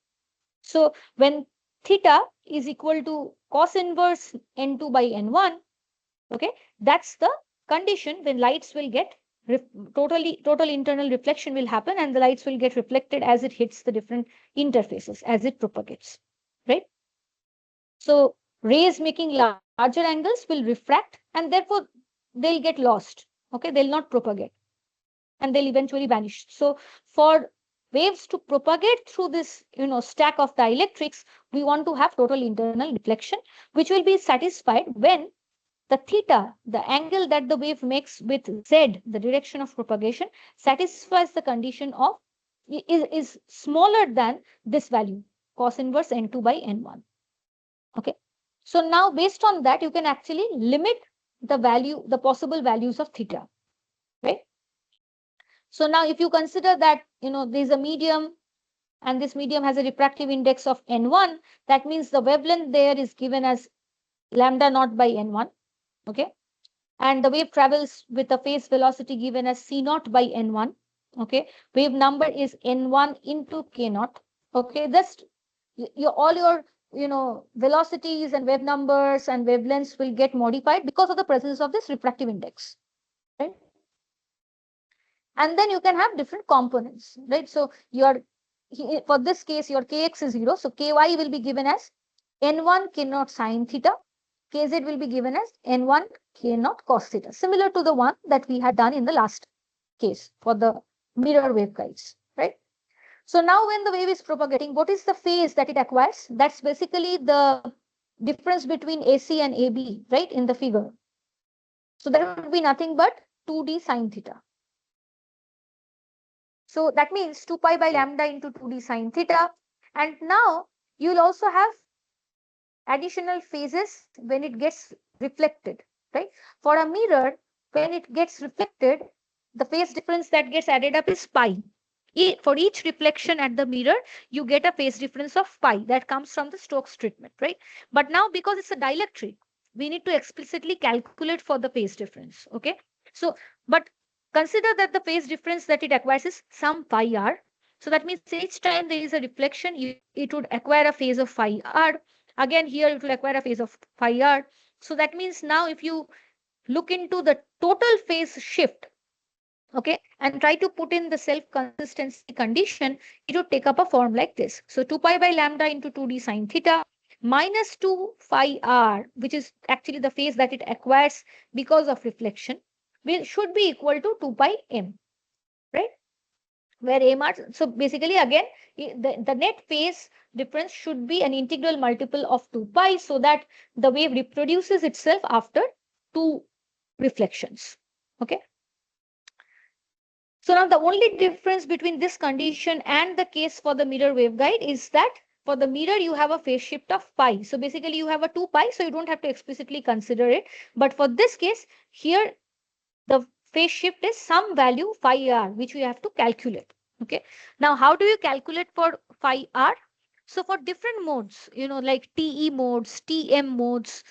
So when theta is equal to cos inverse N2 by N1, okay, that's the condition when lights will get total internal reflection will happen, and the lights will get reflected as it hits the different interfaces, as it propagates, right? So rays making larger angles will refract, and therefore they'll get lost. Okay, they'll not propagate, and they'll eventually vanish. So for waves to propagate through this, stack of dielectrics, we want to have total internal reflection, which will be satisfied when the theta, the angle that the wave makes with Z, the direction of propagation, satisfies the condition of is smaller than this value, cos inverse N2 by N1. Okay. So now based on that, you can actually limit the possible values of theta, right? So now if you consider that, there's a medium and this medium has a refractive index of N1, that means the wavelength there is given as lambda naught by N1. Okay. And the wave travels with a phase velocity given as C naught by N1. Okay. Wave number is N1 into K naught. Okay. Just all your velocities and wave numbers and wavelengths will get modified because of the presence of this refractive index, right? And then you can have different components, right? So for this case, your kx is 0. So ky will be given as n1 k naught sine theta. Kz will be given as n1 k naught cos theta, similar to the one that we had done in the last case for the mirror waveguides, right? So now when the wave is propagating, what is the phase that it acquires? That's basically the difference between AC and AB, right, in the figure. So that would be nothing but 2d sine theta. So that means 2 pi by lambda into 2d sine theta. And now you'll also have additional phases when it gets reflected, right? For a mirror, when it gets reflected, the phase difference that gets added up is pi. For each reflection at the mirror, you get a phase difference of pi that comes from the Stokes treatment, right? But now because it's a dielectric, we need to explicitly calculate for the phase difference, okay? So, but Consider that the phase difference that it acquires is some phi r. So that means each time there is a reflection, it would acquire a phase of phi r. Again, here it will acquire a phase of phi r. So that means now if you look into the total phase shift, okay, and try to put in the self-consistency condition, it would take up a form like this. So 2 pi by lambda into 2d sine theta minus 2 phi r, which is actually the phase that it acquires because of reflection, should be equal to 2 pi m, right? Where m r, so basically again, the net phase difference should be an integral multiple of 2 pi so that the wave reproduces itself after two reflections, okay? So now the only difference between this condition and the case for the mirror waveguide is that for the mirror, you have a phase shift of pi. So basically you have a 2 pi, so you don't have to explicitly consider it. But for this case, here the phase shift is some value phi r, which we have to calculate. Okay. Now, how do you calculate for phi r? So for different modes, like TE modes, TM modes,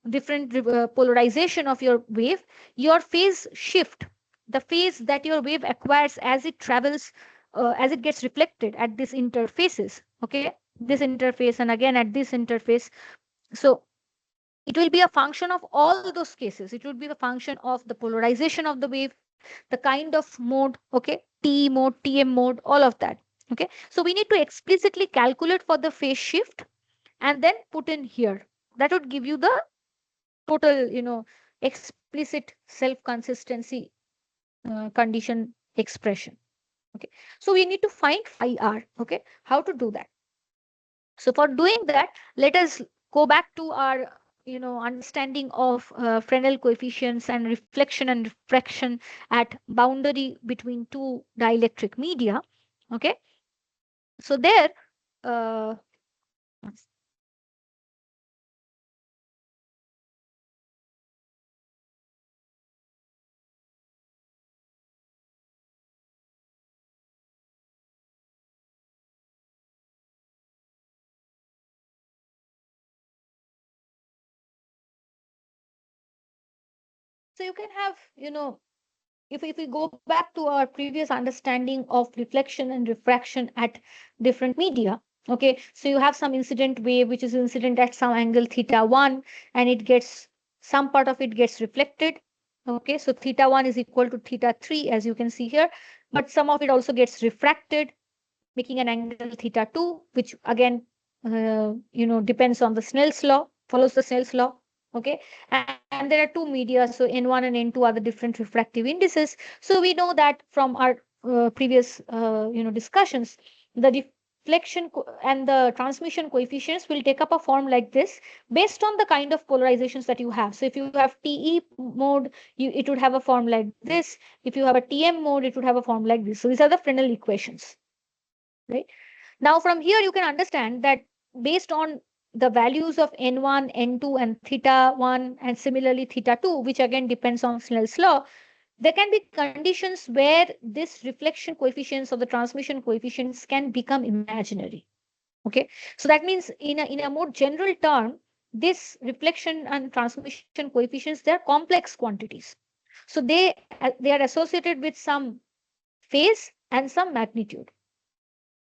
different polarization of your wave, your phase shift, the phase that your wave acquires as it travels, as it gets reflected at these interfaces, okay, this interface and again at this interface. So it will be a function of all those cases. It would be the function of the polarization of the wave, the kind of mode, okay, TE mode, TM mode, all of that. Okay, so we need to explicitly calculate for the phase shift and then put in here. That would give you the total, explicit self-consistency condition expression. Okay, so we need to find phi r. Okay, how to do that? So for doing that, let us go back to our understanding of Fresnel coefficients and reflection and refraction at boundary between two dielectric media. Okay, so there, uh, so you can have, if we go back to our previous understanding of reflection and refraction at different media, okay, so you have some incident wave which is incident at some angle theta 1, and it gets, some part of it gets reflected, okay, so theta 1 is equal to theta 3 as you can see here, but some of it also gets refracted, making an angle theta 2, which again depends on the Snell's law, follows the Snell's law. Okay, and there are two media, so N1 and N2 are the different refractive indices. So we know that from our previous discussions, the reflection and the transmission coefficients will take up a form like this based on the kind of polarizations that you have. So if you have TE mode, it would have a form like this. If you have a TM mode, it would have a form like this. So these are the Fresnel equations, right? Now from here you can understand that based on the values of n1, n2 and theta 1 and similarly theta 2, which again depends on Snell's law, there can be conditions where this reflection coefficients or the transmission coefficients can become imaginary. Okay, so that means in a more general term, this reflection and transmission coefficients, they are complex quantities. So they are associated with some phase and some magnitude,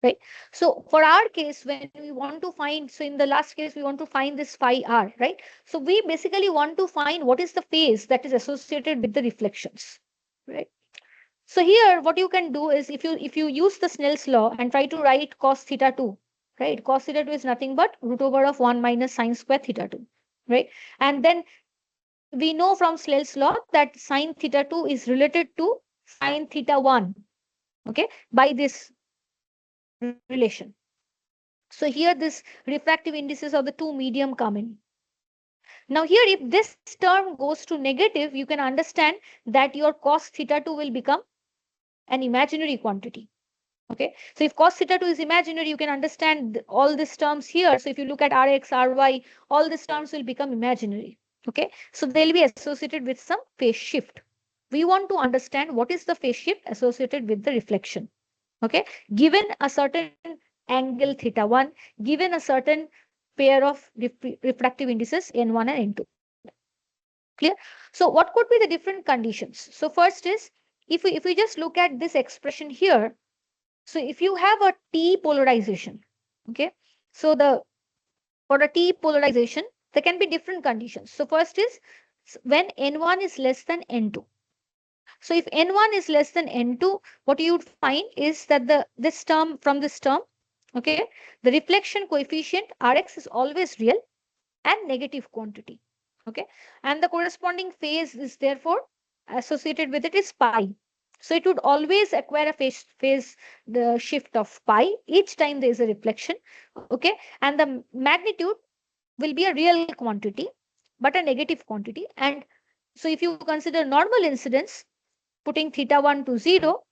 right? So for our case, when we want to find, so in the last case, we want to find this phi r, right? So we basically want to find what is the phase that is associated with the reflections, right? So here, what you can do is if you use the Snell's law and try to write cos theta 2, right? Cos theta 2 is nothing but root over of 1 minus sine square theta 2, right? And then we know from Snell's law that sine theta 2 is related to sine theta 1, okay, by this relation. So here this refractive indices of the two medium come in. Now here, if this term goes to negative, you can understand that your cos theta 2 will become an imaginary quantity. Okay, so if cos theta 2 is imaginary, you can understand all these terms here. So if you look at Rx, Ry, all these terms will become imaginary. Okay, so they'll be associated with some phase shift. We want to understand what is the phase shift associated with the reflection. Okay, given a certain angle theta 1, given a certain pair of refractive indices n1 and n2. Clear? So what could be the different conditions? So first is, if we just look at this expression here, so if you have a T polarization, okay, so for a T polarization, there can be different conditions. So first is when N1 is less than N2. So if N1 is less than N2, what you would find is that this term, okay, the reflection coefficient Rx is always real and negative quantity. Okay, and the corresponding phase is therefore associated with it is pi. So it would always acquire a phase the shift of pi each time there is a reflection. Okay, and the magnitude will be a real quantity but a negative quantity. And so if you consider normal incidence, putting θ1 to 0,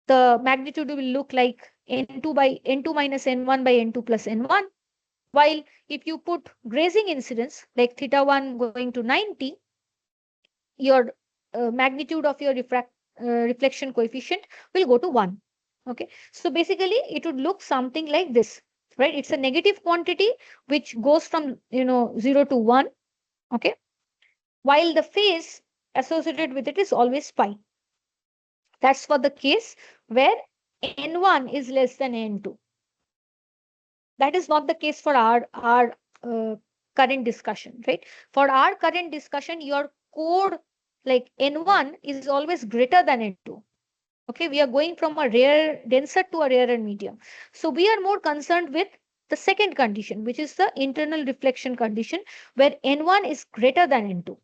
the magnitude will look like n2 by n2 minus n1 by n2 plus n1. While if you put grazing incidence like θ1 going to 90, your magnitude of your reflection coefficient will go to 1. Okay, so basically it would look something like this, right? It's a negative quantity which goes from 0 to 1. Okay, while the phase associated with it is always pi. That's for the case where n1 is less than n2. That is not the case for our current discussion, right? For our current discussion, your code like n1 is always greater than n2. Okay, we are going from a rare denser to a rarer medium. So we are more concerned with the second condition, which is the internal reflection condition, where n1 is greater than n2.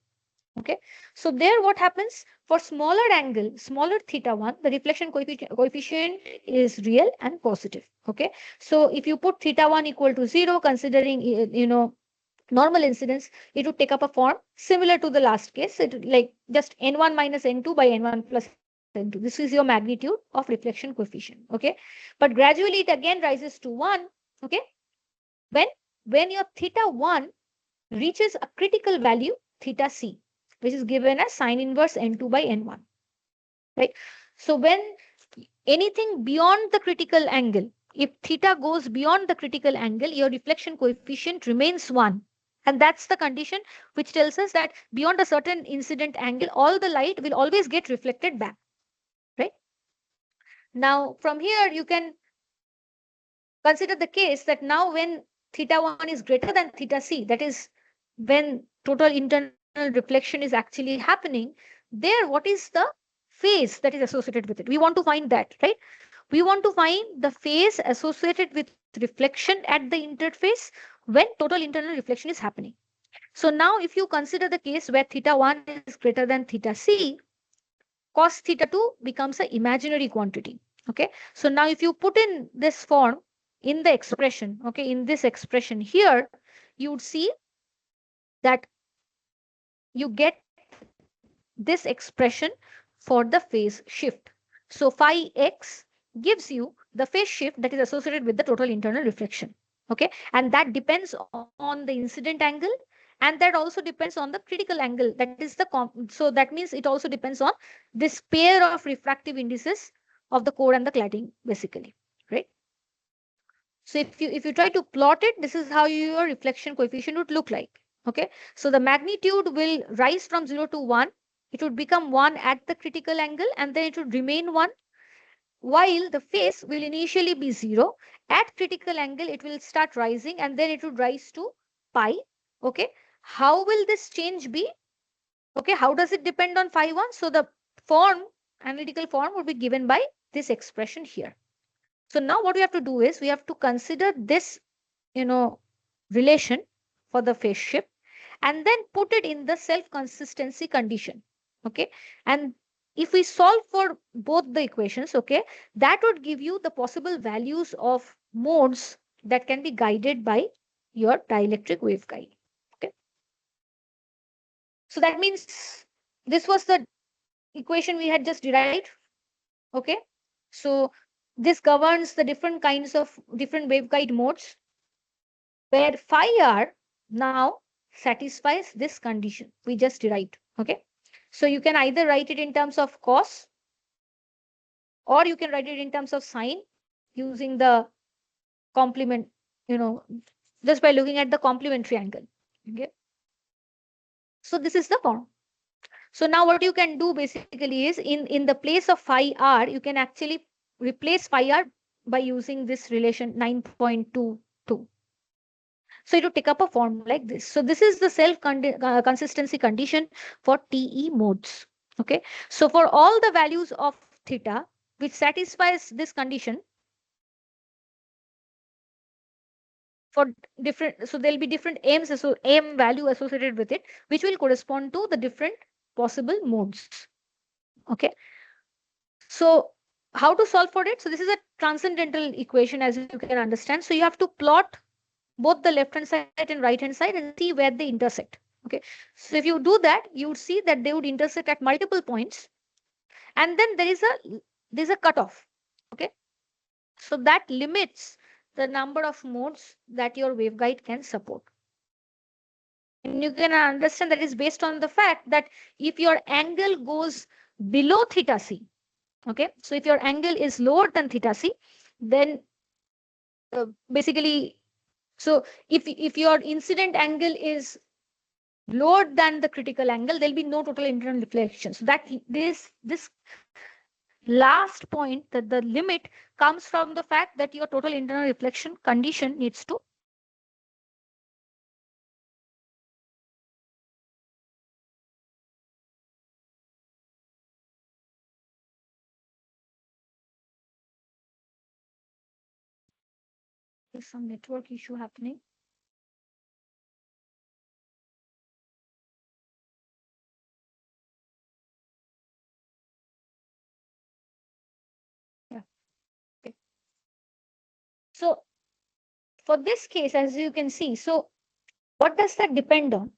Okay, so there what happens for smaller angle, smaller θ1, the reflection coefficient is real and positive. Okay, so if you put θ1 equal to 0, considering normal incidence, it would take up a form similar to the last case. It like just n1 minus n2 by n1 plus n2. This is your magnitude of reflection coefficient. Okay, but gradually it again rises to 1. Okay, when your θ1 reaches a critical value θc, which is given as sine inverse n2 by n1, right? So when anything beyond the critical angle, if theta goes beyond the critical angle, your reflection coefficient remains 1. And that's the condition which tells us that beyond a certain incident angle, all the light will always get reflected back, right? Now, from here, you can consider the case that now when θ1 is greater than θc, that is when total internal reflection is actually happening, there what is the phase that is associated with it? We want to find that, right? We want to find the phase associated with reflection at the interface when total internal reflection is happening. So now if you consider the case where θ1 is greater than θc, cos θ2 becomes an imaginary quantity. Okay, so now if you put in this form in the expression, okay, in this expression here, you would see that you get this expression for the phase shift. So phi x gives you the phase shift that is associated with the total internal reflection. Okay, and that depends on the incident angle, and that also depends on the critical angle. That is so that means it also depends on this pair of refractive indices of the core and the cladding, basically, right? So if you try to plot it, this is how your reflection coefficient would look like. Okay, so the magnitude will rise from 0 to 1. It would become 1 at the critical angle, and then it would remain 1, while the phase will initially be 0. At critical angle, it will start rising, and then it would rise to pi. Okay, how will this change be? Okay, how does it depend on phi 1? So the analytical form would be given by this expression here. So now what we have to do is we have to consider this, relation for the phase shift, and then put it in the self-consistency condition. Okay, and if we solve for both the equations, okay, that would give you the possible values of modes that can be guided by your dielectric waveguide. Okay, so that means this was the equation we had just derived. Okay, so this governs the different kinds of different waveguide modes, where phi r now satisfies this condition we just derived. Okay, so you can either write it in terms of cos, or you can write it in terms of sine using the complement, just by looking at the complementary angle. Okay, so this is the form. So now what you can do basically is in the place of phi r, you can actually replace phi r by using this relation 9.22. So you take up a form like this. So this is the consistency condition for TE modes. Okay. So for all the values of theta which satisfies this condition for different, so there'll be different m's, so m value associated with it, which will correspond to the different possible modes. Okay. So how to solve for it? So this is a transcendental equation, as you can understand. So you have to plot both the left hand side and right hand side and see where they intersect. Okay. So if you do that, you would see that they would intersect at multiple points, and then there's a cutoff. Okay. So that limits the number of modes that your waveguide can support. And you can understand that is based on the fact that if your angle goes below theta c, okay, so if your angle is lower than theta c, then basically, so if your incident angle is lower than the critical angle, there'll be no total internal reflection. So that this last point, that the limit comes from the fact that your total internal reflection condition needs to there's some network issue happening. Yeah. Okay. So for this case, as you can see, so what does that depend on?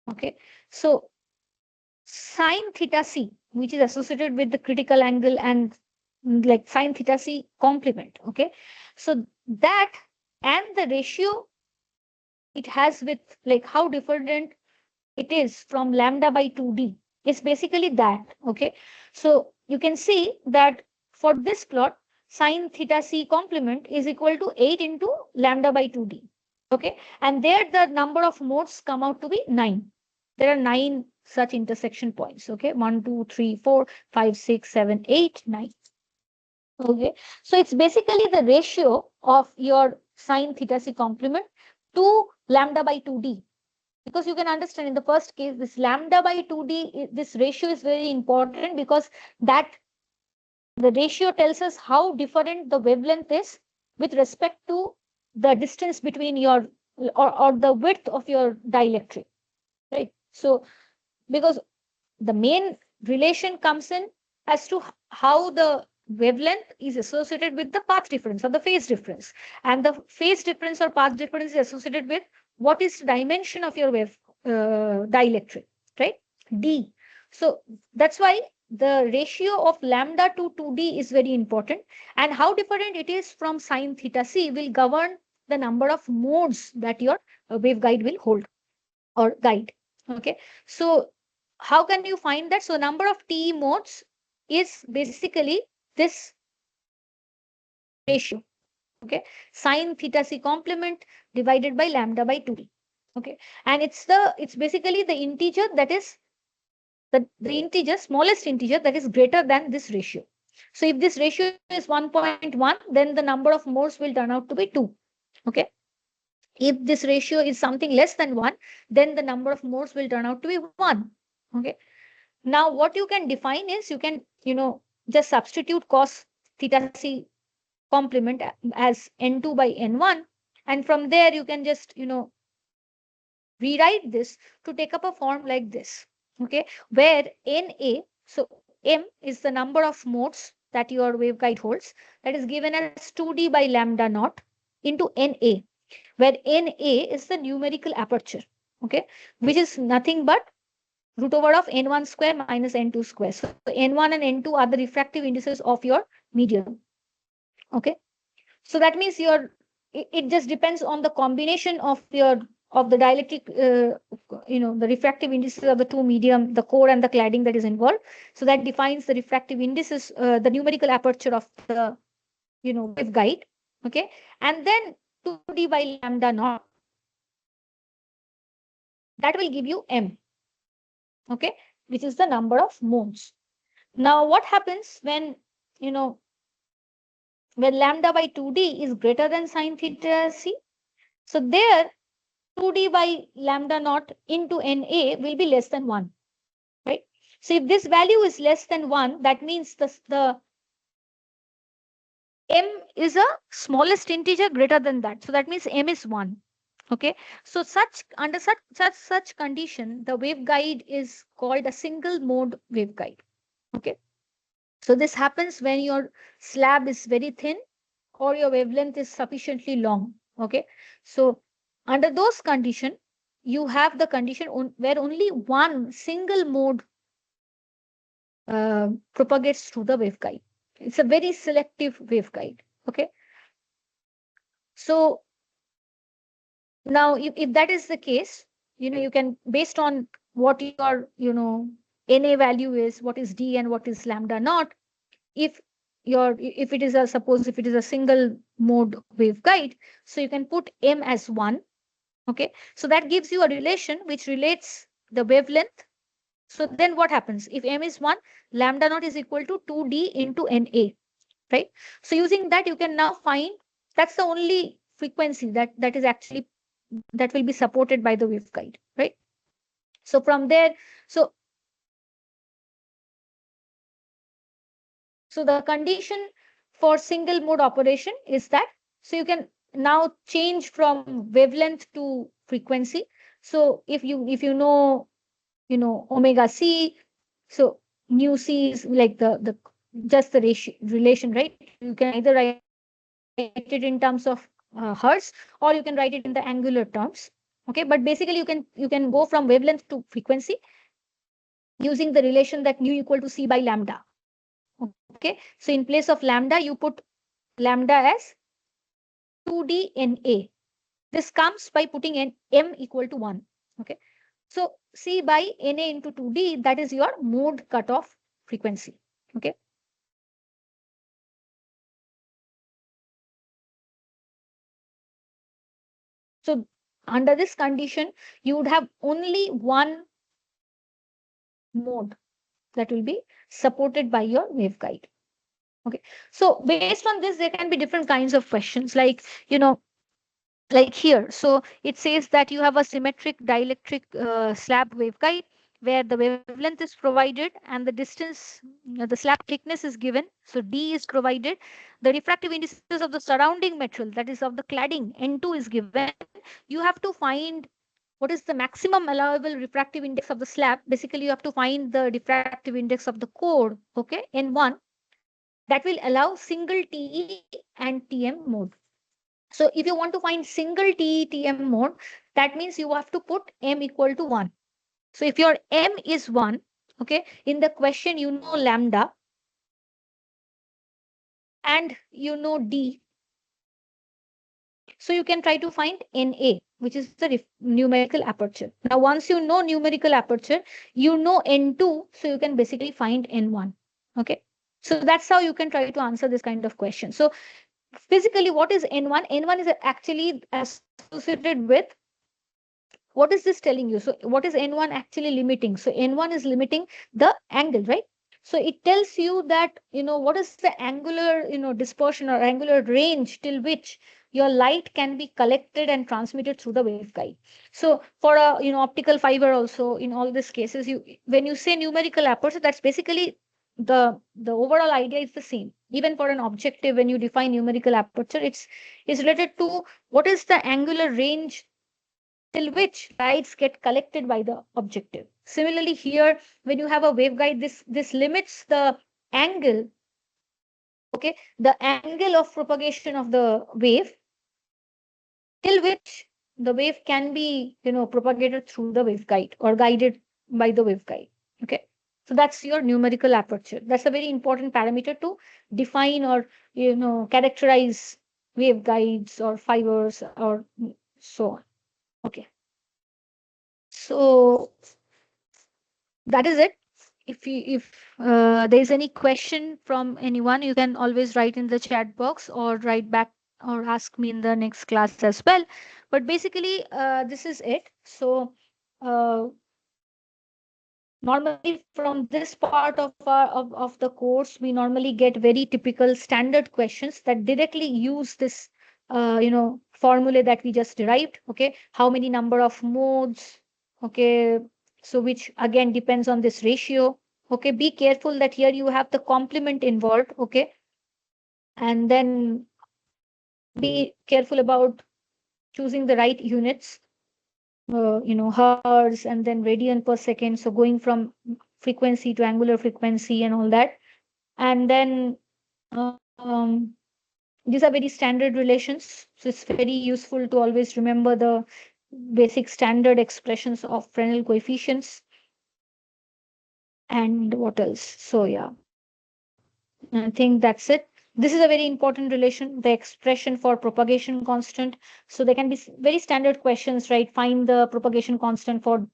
Okay. So sine theta c, which is associated with the critical angle and like sine theta c complement. Okay. So that and the ratio it has with like how different it is from lambda by 2d is basically that. Okay. So you can see that for this plot, sine theta c complement is equal to 8 into lambda by 2d. Okay. And there the number of modes come out to be 9. There are 9 such intersection points. Okay. 1, 2, 3, 4, 5, 6, 7, 8, 9. Okay. So it's basically the ratio of your sine theta c complement to lambda by 2d. Because you can understand in the first case, this lambda by 2d, this ratio is very important because that the ratio tells us how different the wavelength is with respect to the distance between your or the width of your dielectric, right? So because the main relation comes in as to how the wavelength is associated with the path difference or the phase difference, and the phase difference or path difference is associated with what is the dimension of your wave dielectric, right? D. So that's why the ratio of lambda to 2d is very important, and how different it is from sine theta c will govern the number of modes that your waveguide will hold or guide. Okay. So how can you find that? So number of TE modes is basically this ratio. Okay. Sine theta c complement divided by lambda by 2d. Okay. And it's basically the integer that is the integer, smallest integer that is greater than this ratio. So if this ratio is 1.1, then the number of modes will turn out to be 2. Okay. If this ratio is something less than 1, then the number of modes will turn out to be 1. Okay. Now, what you can define is you can, just substitute cos theta c complement as n2 by n1. And from there, you can just, rewrite this to take up a form like this. Okay. Where NA, so M is the number of modes that your waveguide holds, that is given as 2d by lambda naught into NA, where NA is the numerical aperture. Okay. Which is nothing but root over of n1 square minus n2 square. So n1 and n2 are the refractive indices of your medium. Okay. So that means it just depends on the combination of the dielectric, the refractive indices of the two medium, the core and the cladding that is involved. So that defines the refractive indices, the numerical aperture of the, waveguide. Okay. And then 2d by lambda naught, that will give you M. Okay. which is the number of modes. Now, what happens when, you know, when lambda by 2d is greater than sine theta c? So there, 2d by lambda naught into NA will be less than 1, right? So if this value is less than 1, that means the m is a smallest integer greater than that. So that means m is 1. Okay. So under such condition, the waveguide is called a single mode waveguide. Okay. So this happens when your slab is very thin or your wavelength is sufficiently long. Okay. So under those condition, you have the condition where only one single mode propagates through the waveguide. It's a very selective waveguide. Okay. So now, if that is the case, you can, based on what your, NA value is, what is D and what is lambda naught, if if it is a, suppose if it is a single mode waveguide, so you can put M as 1. Okay. So that gives you a relation which relates the wavelength. So then what happens? If M is 1, lambda naught is equal to 2D into NA, right? So using that, you can now find that's the only frequency that is actually that will be supported by the waveguide, right? So from there, so the condition for single mode operation is that, so you can now change from wavelength to frequency. So if you know omega c, so mu c is like the just the ratio relation, right? You can either write it in terms of hertz, or you can write it in the angular terms. Okay, but basically you can go from wavelength to frequency using the relation that nu equal to c by lambda. Okay, so in place of lambda, you put lambda as 2dNA. This comes by putting n m equal to 1. Okay, so c by Na into 2d, that is your mode cutoff frequency. Okay. So under this condition, you would have only one mode that will be supported by your waveguide. Okay. So based on this, there can be different kinds of questions, like, like here. So it says that you have a symmetric dielectric slab waveguide where the wavelength is provided and the distance, the slab thickness is given. So D is provided. The refractive indices of the surrounding material, that is of the cladding, N2 is given. You have to find what is the maximum allowable refractive index of the slab. Basically, you have to find the refractive index of the core, okay, N1, that will allow single TE and TM mode. So if you want to find single TE-TM mode, that means you have to put M equal to 1. So if your M is 1, okay, in the question you know lambda and you know D. So you can try to find NA, which is the numerical aperture. Now, once you know numerical aperture, you know N2, so you can basically find N1. Okay. So that's how you can try to answer this kind of question. So physically, what is N1? N1 is actually associated with, what is this telling you? So what is N1 actually limiting? So N1 is limiting the angle, right? So it tells you that, what is the angular, dispersion or angular range till which your light can be collected and transmitted through the waveguide. So for a, optical fiber also, in all these cases, when you say numerical aperture, that's basically the overall idea is the same. Even for an objective, when you define numerical aperture, it's related to what is the angular range till which lights get collected by the objective. Similarly, here, when you have a waveguide, this limits the angle, okay, the angle of propagation of the wave till which the wave can be, propagated through the waveguide or guided by the waveguide. Okay. So that's your numerical aperture. That's a very important parameter to define or, characterize waveguides or fibers or so on. Okay. So that is it. If there's any question from anyone, you can always write in the chat box or write back or ask me in the next class as well. But basically, this is it. So uh, Normally from this part of of the course, we normally get very typical standard questions that directly use this formula that we just derived. Okay, how many number of modes? Okay, so which again depends on this ratio. Okay, be careful that here you have the complement involved. Okay, and then be careful about choosing the right units, hertz and then radian per second. So going from frequency to angular frequency and all that. And then um, these are very standard relations. So it's very useful to always remember the basic standard expressions of Fresnel coefficients. And what else? So yeah, I think that's it. This is a very important relation, the expression for propagation constant. So there can be very standard questions, right? Find the propagation constant for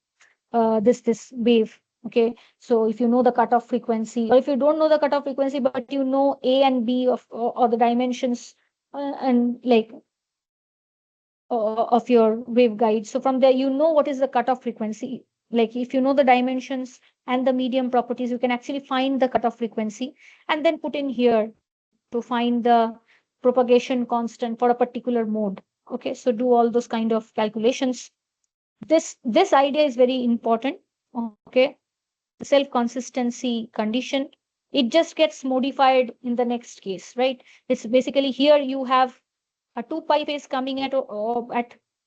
this wave. Okay, so if you know the cutoff frequency, or if you don't know the cutoff frequency but you know a and b or the dimensions, and like of your waveguide, so from there you know what is the cutoff frequency. Like if you know the dimensions and the medium properties, you can actually find the cutoff frequency and then put in here to find the propagation constant for a particular mode. Okay, so do all those kind of calculations. This idea is very important. Okay, self consistency condition, it just gets modified in the next case, right? It's basically here you have a 2 pi phase coming at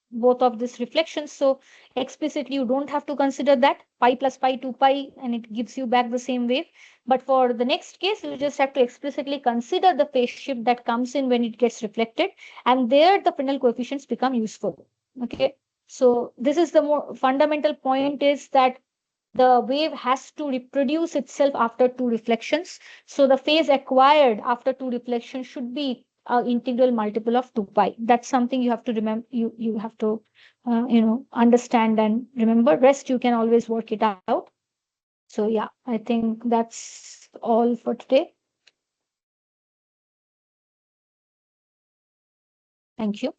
both of these reflections. So explicitly you don't have to consider that pi plus pi 2 pi and it gives you back the same wave. But for the next case, you just have to explicitly consider the phase shift that comes in when it gets reflected, and there the Fresnel coefficients become useful. Okay, so this is the more fundamental point, is that the wave has to reproduce itself after two reflections. So the phase acquired after two reflections should be an integral multiple of 2 pi. That's something you have to remember. You have to understand and remember. Rest you can always work it out. So yeah, I think that's all for today. Thank you.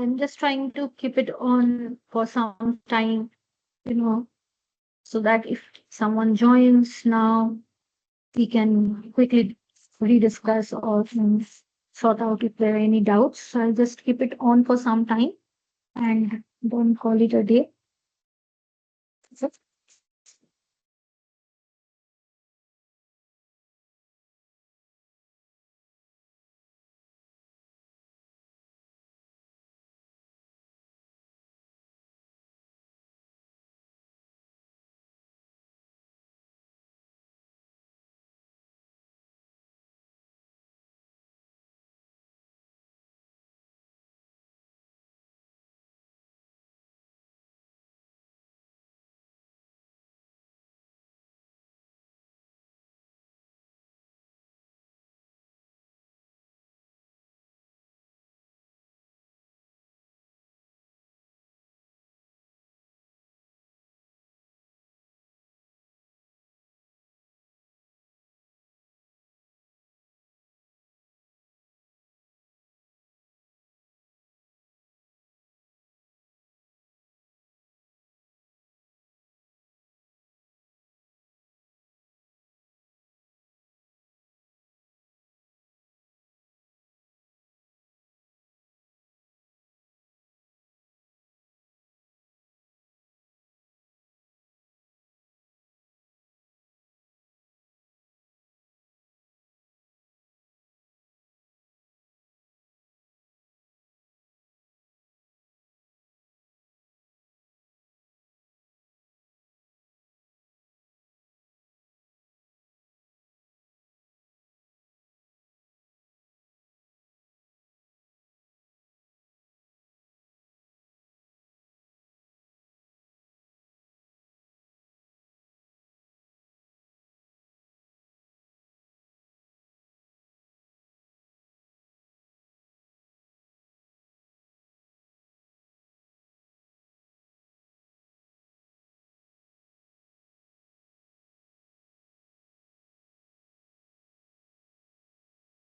I'm just trying to keep it on for some time, you know, so that if someone joins now, we can quickly rediscuss or sort out if there are any doubts. So I'll just keep it on for some time and don't call it a day.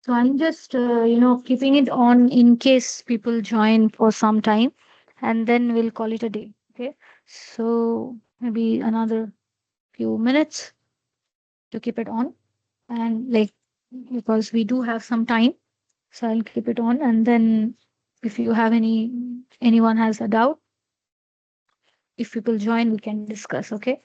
So I'm just, keeping it on in case people join for some time, and then we'll call it a day. Okay. So maybe another few minutes to keep it on. And like, because we do have some time, so I'll keep it on. And then if you have anyone has a doubt, if people join, we can discuss. Okay.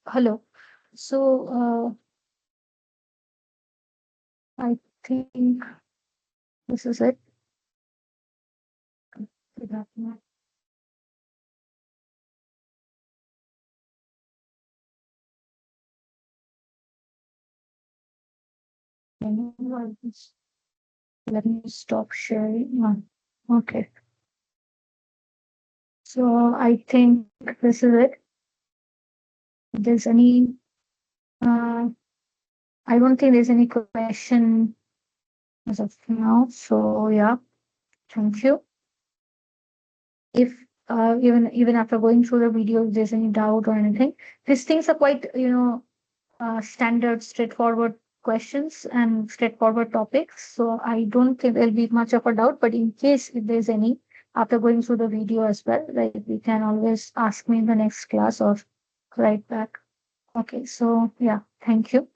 Hello. So I think this is it. Let me stop sharing. Okay. So I think this is it. If there's any, uh, I don't think there's any question as of now. So yeah, thank you. If even after going through the video, if there's any doubt or anything, these things are quite, standard, straightforward questions and straightforward topics. So I don't think there'll be much of a doubt. But in case if there's any after going through the video as well, like we can always ask me in the next class or write back. Okay, so yeah, thank you.